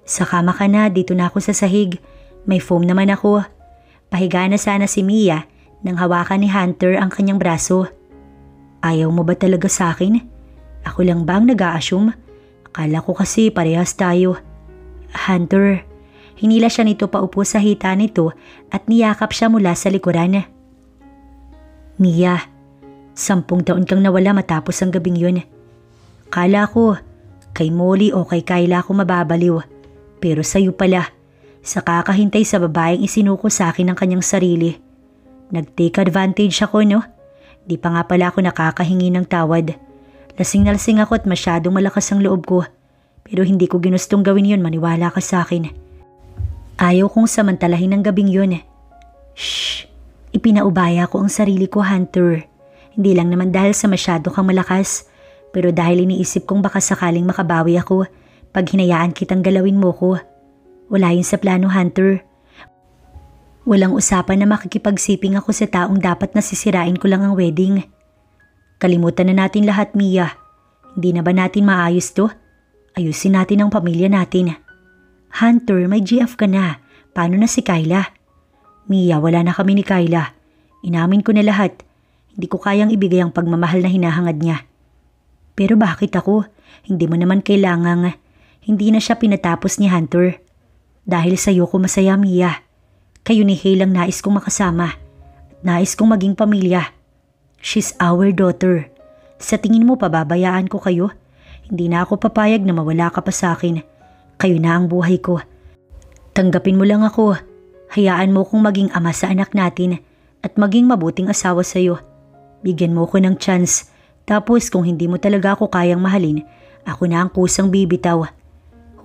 Sa kama ka na, dito na ako sa sahig. May foam naman ako. Pahiga na sana si Mia nang hawakan ni Hunter ang kanyang braso. Ayaw mo ba talaga sa akin? Ako lang ba ang nag-a-assume? Akala ko kasi parehas tayo. Hunter, hinila siya nito paupo sa hita nito at niyakap siya mula sa likuran. Mia, 10 taon kang nawala matapos ang gabing yun. Kala ko, kay Molly o kay Kyla ako mababaliw. Pero sa'yo pala, sa kakahintay sa babaeng isinuko sa akin ng kanyang sarili. Nag-take advantage ako, no? Di pa nga pala ako nakakahingi ng tawad. Lasing na lasing ako at masyadong malakas ang loob ko. Pero hindi ko ginustong gawin yun, maniwala ka sa akin. Ayaw kong samantalahin ng gabing yun. Shh! Ipinaubaya ko ang sarili ko, Hunter. Hindi lang naman dahil sa masyado kang malakas, pero dahil iniisip kong baka sakaling makabawi ako pag hinayaan kitang galawin mo ko. Wala yun sa plano, Hunter. Walang usapan na makikipagsiping ako sa taong dapat nasisirain ko lang ang wedding. Kalimutan na natin lahat, Mia. Hindi na ba natin maayos to? Ayusin natin ang pamilya natin. Hunter, may GF ka na. Paano na si Kyla? Mia, wala na kami ni Kyla. Inamin ko na lahat. Hindi ko kayang ibigay ang pagmamahal na hinahangad niya. Pero bakit ako? Hindi mo naman kailangang. Hindi na siya pinatapos ni Hunter. Dahil sa'yo ko masaya, Mia. Kayo ni Hale ang nais kong makasama. Nais kong maging pamilya. She's our daughter. Sa tingin mo pababayaan ko kayo? Hindi na ako papayag na mawala ka pa sa akin. Kayo na ang buhay ko. Tanggapin mo lang ako. Hayaan mo kong maging ama sa anak natin at maging mabuting asawa sa'yo. Bigyan mo ko ng chance. Tapos kung hindi mo talaga ako kayang mahalin, ako na ang kusang bibitaw.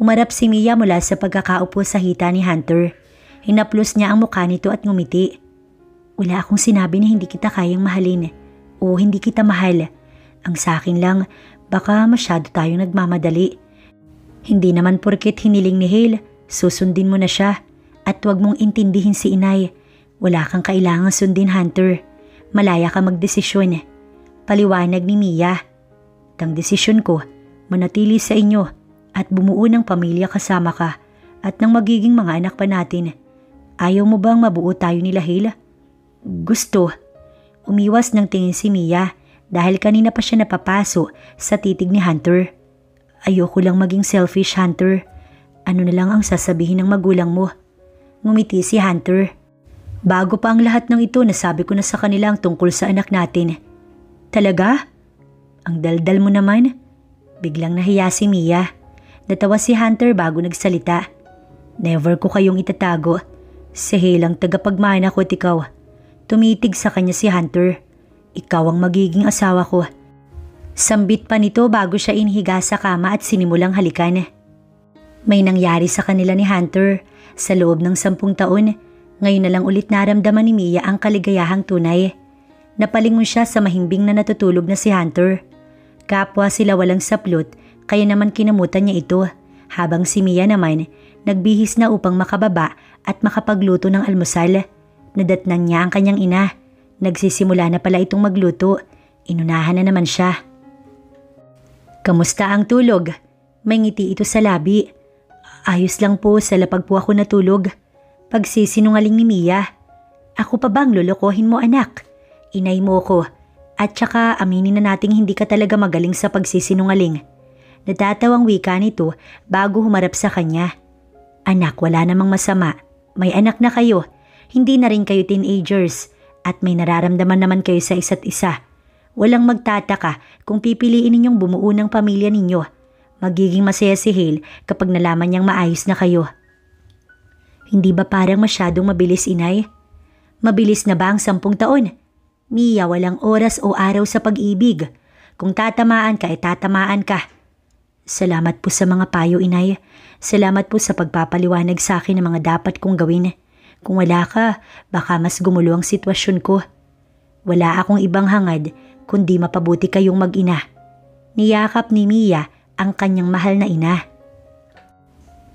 Humarap si Mia mula sa pagkakaupo sa hita ni Hunter. Hinaplos niya ang mukha nito at ngumiti. Wala akong sinabi na hindi kita kayang mahalin o hindi kita mahal. Ang sa akin lang, baka masyado tayong nagmamadali. Hindi naman porket hiniling ni Hale, susundin mo na siya. At huwag mong intindihin si inay. Wala kang kailangang sundin, Hunter. Malaya ka magdesisyon. Paliwanag ni Mia. Ang desisyon ko, manatili sa inyo at bumuo ng pamilya kasama ka at ng magiging mga anak pa natin. Ayaw mo bang mabuo tayo nila, Hale? Gusto. Umiwas ng tingin si Mia dahil kanina pa siya napapaso sa titig ni Hunter. Ayoko lang maging selfish, Hunter. Ano na lang ang sasabihin ng magulang mo? Ngumiti si Hunter. Bago pa ang lahat ng ito, nasabi ko na sa kanila ang tungkol sa anak natin. Talaga? Ang daldal mo naman. Biglang nahiya si Mia. Natawa si Hunter bago nagsalita. Never ko kayong itatago. Si Hale ang tagapagmana ko at ikaw. Tumitig sa kanya si Hunter. Ikaw ang magiging asawa ko. Sambit pa nito bago siya inhiga sa kama at sinimulang halikan. May nangyari sa kanila ni Hunter. Sa loob ng 10 taon, ngayon na lang ulit naramdaman ni Mia ang kaligayahang tunay. Napalingon siya sa mahimbing na natutulog na si Hunter. Kapwa sila walang saplot, kaya naman kinamutan niya ito, habang si Mia naman nagbihis na upang makababa at makapagluto ng almusal. Nadatnan niya ang kanyang ina. Nagsisimula na pala itong magluto. Inunahan na naman siya. Kamusta ang tulog? May ngiti ito sa labi. Ayos lang po, sa lapag po ako natulog. Pagsisinungaling ni Mia. Ako pa bang lolokohin mo, anak? Inay mo ko. At saka aminin na nating hindi ka talaga magaling sa pagsisinungaling. Natatawang wika nito bago humarap sa kanya. Anak, wala namang masama. May anak na kayo. Hindi na rin kayo teenagers. At may nararamdaman naman kayo sa isa't isa. Walang magtataka kung pipiliin ninyong bumuo ng pamilya ninyo. Magiging masaya si Hale kapag nalaman niyang maayos na kayo. Hindi ba parang masyadong mabilis, inay? Mabilis na ba ang 10 taon? Mia, walang oras o araw sa pag-ibig. Kung tatamaan ka, tatamaan ka. Salamat po sa mga payo, inay. Salamat po sa pagpapaliwanag sa akin ng mga dapat kong gawin. Kung wala ka, baka mas gumulo ang sitwasyon ko. Wala akong ibang hangad kundi mapabuti kayong mag-ina. Niyakap ni Mia ang kanyang mahal na ina.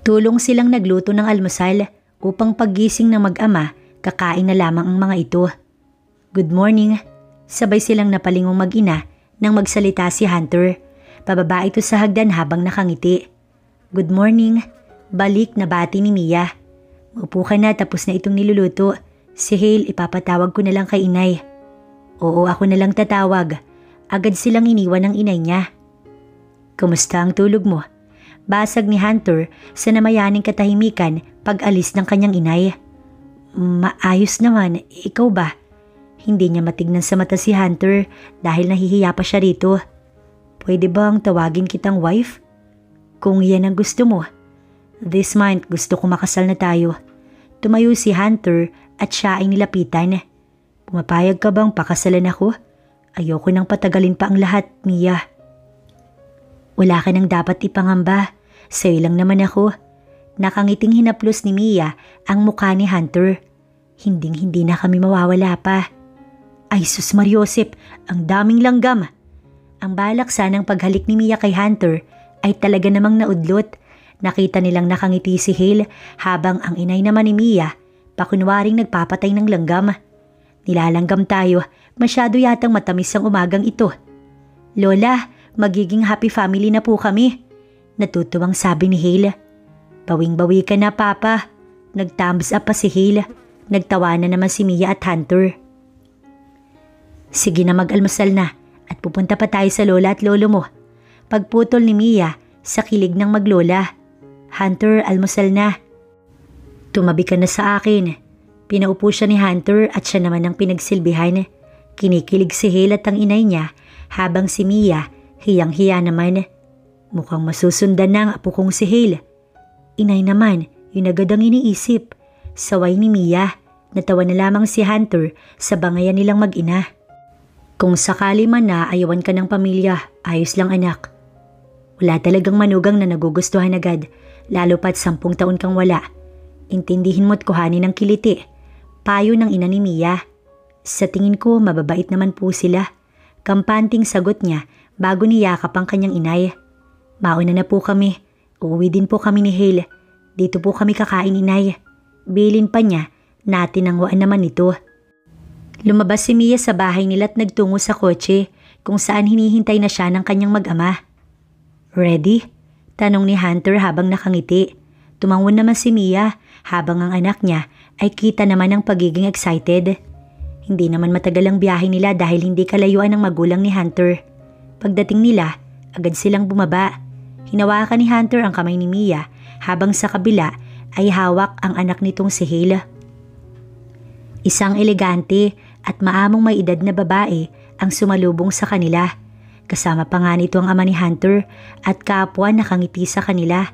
Tulong silang nagluto ng almusal upang paggising ng mag-ama, kakain na lamang ang mga ito. Good morning. Sabay silang napalingong mag-ina nang magsalita si Hunter. Pababa ito sa hagdan habang nakangiti. Good morning. Balik na bati ni Mia. Upo ka na, tapos na itong niluluto. Si Hale, ipapatawag ko na lang kay inay. Oo, ako na lang tatawag. Agad silang iniwan ng inay niya. Kumusta ang tulog mo? Basag ni Hunter sa namayaning katahimikan pag alis ng kanyang inay. Maayos naman, ikaw ba? Hindi niya matignan sa mata si Hunter dahil nahihiya pa siya rito. Pwede bang tawagin kitang wife? Kung yan ang gusto mo. This month gusto ko makasal na tayo. Tumayo si Hunter at siya ay nilapitan. Pumapayag ka bang pakasalan ako? Ayoko nang patagalin pa ang lahat, Mia. Wala ka nang dapat ipangamba. Sa'yo lang naman ako. Nakangiting hinaplos ni Mia ang mukha ni Hunter. Hinding-hindi na kami mawawala pa. Ay sus Mariosep, ang daming langgam. Ang balak sanang paghalik ni Mia kay Hunter ay talaga namang naudlot. Nakita nilang nakangiti si Hale habang ang inay naman ni Mia pakunwaring nagpapatay ng langgam. Nilalanggam tayo, masyado yatang matamis ang umagang ito. Lola, magiging happy family na po kami. Natutuwang sabi ni Hale. Bawing-bawi ka na, Papa. Nag-thumbs up pa si Hale. Nagtawanan naman si Mia at Hunter. Sige na, mag-almusal na at pupunta pa tayo sa lola at lolo mo. Pagputol ni Mia sa kilig ng maglola. Hunter, almusal na. Tumabi ka na sa akin. Pinaupo siya ni Hunter at siya naman ang pinagsilbihan. Kinikilig si Hale at ang inay niya habang si Mia hiyang-hiya naman. Mukhang masusundan na ang apo kong si Hale. Inay naman, yun agad ang iniisip. Saway ni Mia, natawa na lamang si Hunter sa bangayan nilang mag-ina. Kung sakali man na ayawan ka ng pamilya, ayos lang anak. Wala talagang manugang na nagugustuhan agad, lalo pat 10 taon kang wala. Intindihin mo't kuhanin ng kiliti. Payo ng ina ni Mia. Sa tingin ko, mababait naman po sila. Kampanting sagot niya bago niyakap ang kanyang inay. Mauna na po kami. Uuwi din po kami ni Hale. Dito po kami kakain, inay. Bilin pa niya, natinangwaan naman ito. Lumabas si Mia sa bahay nila at nagtungo sa kotse kung saan hinihintay na siya ng kanyang mag-ama. Ready? Tanong ni Hunter habang nakangiti. Tumangon naman si Mia habang ang anak niya ay kita naman ng pagiging excited. Hindi naman matagal ang biyahe nila dahil hindi kalayuan ng magulang ni Hunter. Pagdating nila, agad silang bumaba. Hinawakan ni Hunter ang kamay ni Mia habang sa kabila ay hawak ang anak nitong si Hale. Isang elegante at maamong may edad na babae ang sumalubong sa kanila. Kasama pa nga nito ang ama ni Hunter at kapwa nakangiti sa kanila.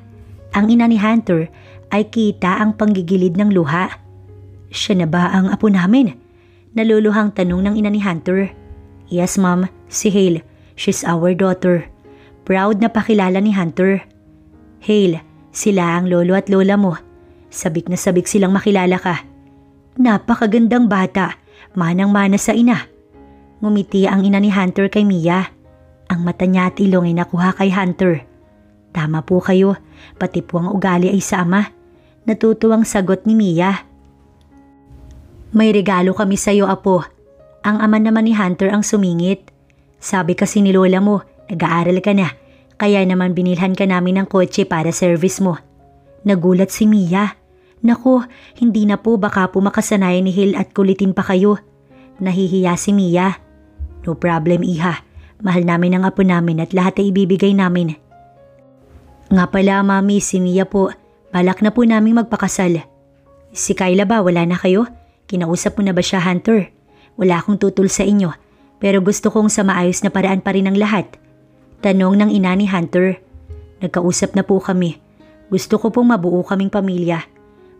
Ang ina ni Hunter ay kita ang panggigilid ng luha. Siya na ba ang apo namin? Naluluhang tanong ng ina ni Hunter. Yes ma'am, si Hale. She's our daughter. Proud na pakilala ni Hunter. Hale, sila ang lolo at lola mo. Sabik na sabik silang makilala ka. Napakagandang bata, manang-mana sa ina. Ngumiti ang ina ni Hunter kay Mia. Ang mata niya at ilong ay nakuha kay Hunter. Tama po kayo, pati po ang ugali ay sa ama. Natutuwang sagot ni Mia. May regalo kami sa iyo, apo. Ang ama naman ni Hunter ang sumingit. Sabi kasi ni lola mo, nag-aaral ka na, kaya naman binilhan ka namin ng kotse para service mo. Nagulat si Mia. Naku, hindi na po, baka po makasanayan ni Hale at kulitin pa kayo. Nahihiya si Mia. No problem, iha. Mahal namin ang apo namin at lahat ay ibibigay namin. Nga pala, mami, si Mia po. Balak na po naming magpakasal. Si Kyla ba, wala na kayo? Kinausap mo na ba siya, Hunter? Wala akong tutol sa inyo, pero gusto kong sa maayos na paraan pa rin ang lahat. Tanong ng ina ni Hunter. Nagkausap na po kami. Gusto ko pong mabuo kaming pamilya.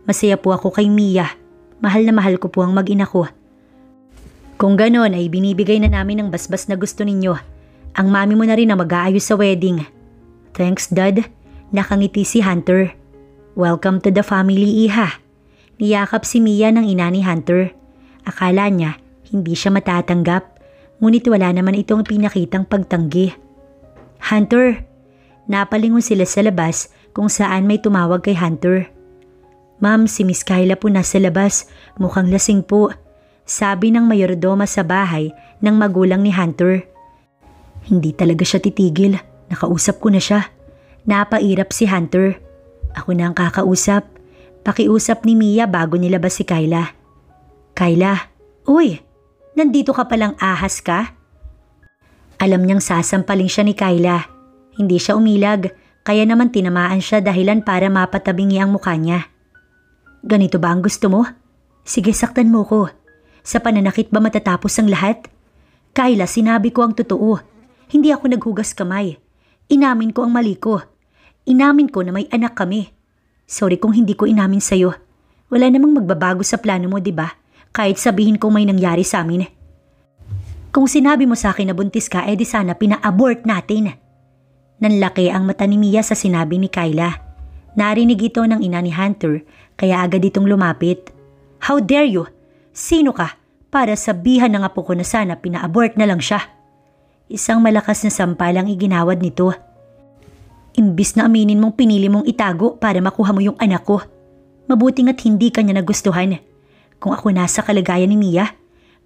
Masaya po ako kay Mia. Mahal na mahal ko po ang mag-ina ko. Kung ganon ay binibigay na namin ang basbas na gusto ninyo. Ang mami mo na rin ang mag-aayos sa wedding. Thanks, Dad. Nakangiti si Hunter. Welcome to the family, iha. Niyakap si Mia ng ina ni Hunter. Akala niya hindi siya matatanggap, ngunit wala naman itong pinakitang pagtanggi. Hunter, napalingon sila sa labas kung saan may tumawag kay Hunter. Ma'am, si Miss Kyla po nasa labas. Mukhang lasing po. Sabi ng mayordoma sa bahay ng magulang ni Hunter. Hindi talaga siya titigil. Nakausap ko na siya. Napairap si Hunter. Ako na ang kakausap. Pakiusap ni Mia bago nilabas si Kyla. Kyla, uy, nandito ka palang ahas ka? Alam niyang sasampaling siya ni Kyla. Hindi siya umilag, kaya naman tinamaan siya dahilan para mapatabingi ang mukha niya. Ganito ba ang gusto mo? Sige, saktan mo ko. Sa pananakit ba matatapos ang lahat? Kyla, sinabi ko ang totoo. Hindi ako naghugas kamay. Inamin ko ang mali ko. Inamin ko na may anak kami. Sorry kung hindi ko inamin sa'yo. Wala namang magbabago sa plano mo, diba? Kahit sabihin kong may nangyari sa amin. Kung sinabi mo sa akin na buntis ka, edi sana pina-abort natin. Nanlaki ang mata ni Mia sa sinabi ni Kyla. Narinig ito ng ina ni Hunter, kaya agad itong lumapit. How dare you? Sino ka? Para sabihan ng apo ko na sana pina-abort na lang siya. Isang malakas na sampalang iginawad nito. Imbis na aminin mong pinili mong itago para makuha mo yung anak ko. Mabuting at hindi ka niya nagustuhan. Kung ako nasa kalagayan ni Mia,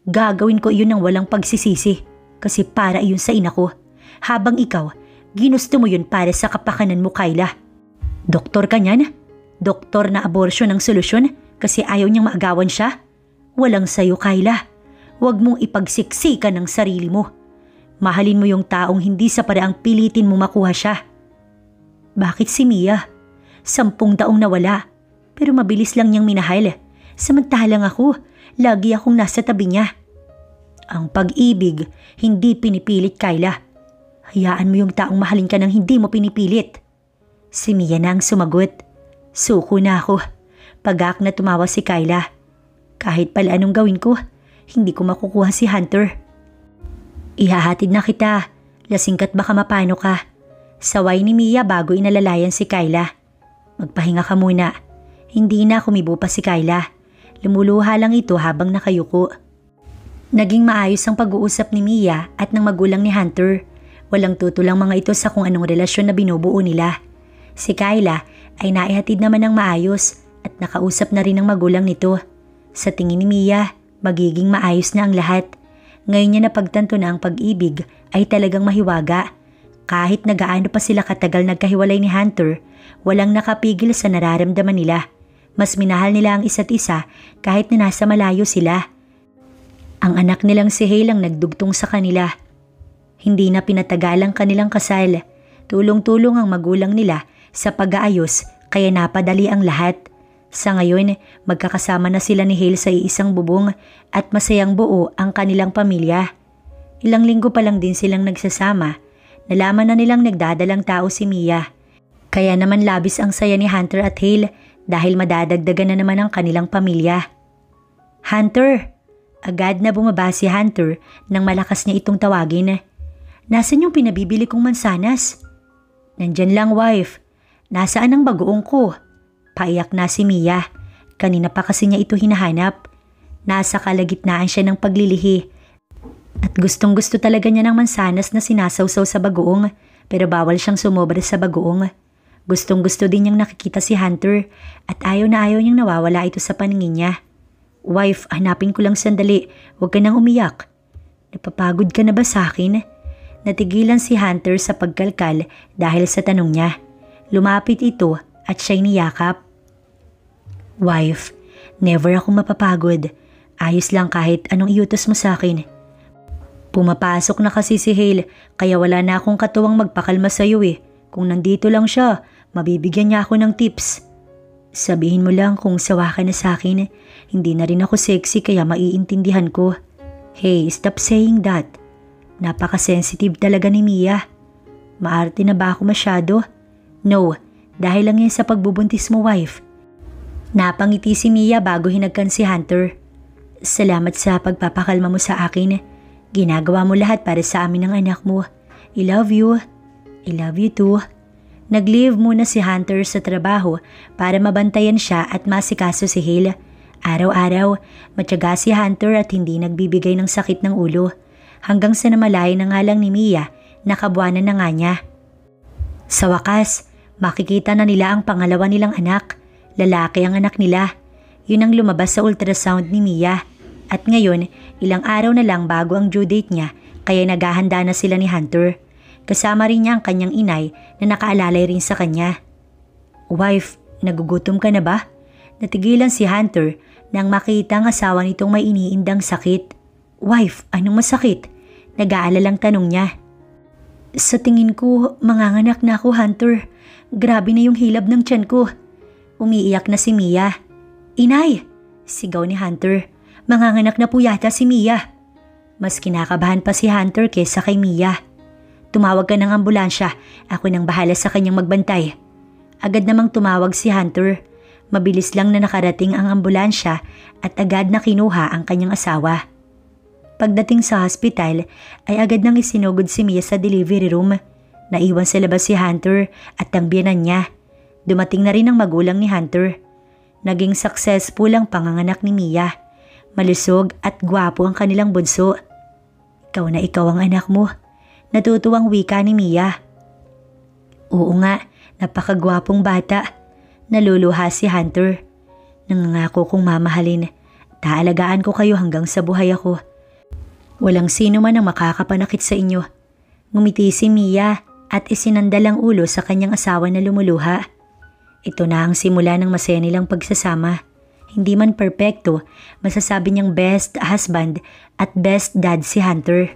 gagawin ko iyon ng walang pagsisisi kasi para iyon sa ina ko. Habang ikaw, ginusto mo yun para sa kapakanan mo, Kyla. Doktor ka niyan? Doktor na abortion ang solusyon kasi ayaw niyang maagawan siya? Walang sayo, Kyla. Huwag mong ipagsiksikan ng sarili mo. Mahalin mo yung taong hindi sa paraang pilitin mo makuha siya. Bakit si Mia? 10 taong nawala, pero mabilis lang niyang minahal. Samantalang ako, lagi akong nasa tabi niya. Ang pag-ibig, hindi pinipilit, Kyla. Hayaan mo yung taong mahalin ka nang hindi mo pinipilit. Si Mia na ang sumagot. Suko na ako. Pagak na tumawa si Kyla. Kahit pala anong gawin ko, hindi ko makukuha si Hunter. Ihahatid na kita. Lasing ka't baka mapano ka. Saway ni Mia bago inalalayan si Kyla. Magpahinga ka muna. Hindi na kumibo pa si Kyla. Lumuluha lang ito habang nakayuko. Naging maayos ang pag-uusap ni Mia at ng magulang ni Hunter. Walang tutulang mga ito sa kung anong relasyon na binubuo nila. Si Kyla ay naihatid naman ng maayos at nakausap na rin ng magulang nito. Sa tingin ni Mia, magiging maayos na ang lahat. Ngayon niya napagtanto na ang pag-ibig ay talagang mahiwaga. Kahit nagaano pa sila katagal nagkahiwalay ni Hunter, walang nakapigil sa nararamdaman nila. Mas minahal nila ang isa't isa kahit na nasa malayo sila. Ang anak nilang si Hale ang nagdugtong sa kanila. Hindi na pinatagal ang kanilang kasal. Tulong-tulong ang magulang nila sa pag-aayos kaya napadali ang lahat. Sa ngayon, magkakasama na sila ni Hale sa iisang bubong at masayang buo ang kanilang pamilya. Ilang linggo pa lang din silang nagsasama. Nalaman na nilang nagdadalang tao si Mia. Kaya naman labis ang saya ni Hunter at Hale dahil madadagdagan na naman ang kanilang pamilya. Hunter! Agad na bumaba si Hunter nang malakas niya itong tawagin. Nasaan yung pinabibili kong mansanas? Nandyan lang, wife. Nasaan ang bagoong ko? Paiyak na si Mia. Kanina pa kasi niya ito hinahanap. Nasa kalagitnaan siya ng paglilihi. At gustong gusto talaga niya ng mansanas na sinasawsaw sa bagoong, pero bawal siyang sumobra sa bagoong. Gustong gusto din niyang nakikita si Hunter at ayaw na ayaw niyang nawawala ito sa paningin niya. Wife, hanapin ko lang sandali, huwag ka nang umiyak. Napapagod ka na ba sa akin? Natigilan si Hunter sa pagkalkal dahil sa tanong niya. Lumapit ito at siya'y niyakap. Wife, never ako mapapagod. Ayos lang kahit anong iutos mo sa akin. Pumapasok na kasi si Hale kaya wala na akong katuwang magpakalma sa'yo eh. Kung nandito lang siya, mabibigyan niya ako ng tips. Sabihin mo lang kung sawa ka na sa akin. Hindi na rin ako sexy kaya maiintindihan ko. Hey, stop saying that. Napaka-sensitive talaga ni Mia. Maarte na ba ako masyado? No, dahil lang yan sa pagbubuntis mo, wife. Napangiti si Mia bago hinagkan si Hunter. Salamat sa pagpapakalma mo sa akin. Ginagawa mo lahat para sa amin ng anak mo. I love you. I love you too. Nag-leave muna si Hunter sa trabaho para mabantayan siya at masikaso si Hale. Araw-araw, matyaga si Hunter at hindi nagbibigay ng sakit ng ulo. Hanggang sa namalay na nga lang ni Mia, nakabuanan na nga niya. Sa wakas, makikita na nila ang pangalawa nilang anak. Lalaki ang anak nila. Yun ang lumabas sa ultrasound ni Mia. At ngayon, ilang araw na lang bago ang due date niya, kaya naghahanda na sila ni Hunter. Kasama rin niya ang kanyang inay na nakaalalay rin sa kanya. Wife, nagugutom ka na ba? Natigilan si Hunter nang makita ang asawa nitong may iniindang sakit. Wife, anong masakit? Nag-aalalang tanong niya. Sa tingin ko, manganganak na ako, Hunter. Grabe na yung hilab ng tiyan ko. Umiiyak na si Mia. Inay! Sigaw ni Hunter. Manganganak na po yata si Mia. Mas kinakabahan pa si Hunter kesa kay Mia. Tumawag ka ng ambulansya. Ako nang bahala sa kanyang magbantay. Agad namang tumawag si Hunter. Mabilis lang na nakarating ang ambulansya at agad na kinuha ang kanyang asawa. Pagdating sa hospital ay agad nang isinugod si Mia sa delivery room. Naiwan sa labas si Hunter at ang biyenan niya. Dumating na rin ang magulang ni Hunter. Naging successful ang panganganak ni Mia. Malusog at gwapo ang kanilang bunso. Ikaw na ikaw ang anak mo. Natutuwang wika ni Mia. Oo nga, napakagwapong bata. Naluluha si Hunter. Nangangako kong mamahalin. Taalagaan ko kayo hanggang sa buhay ako. Walang sino man ang makakapanakit sa inyo. Ngumiti si Mia at isinandal ang ulo sa kanyang asawa na lumuluha. Ito na ang simula ng masaya nilang pagsasama. Hindi man perpekto, masasabi niyang best husband at best dad si Hunter.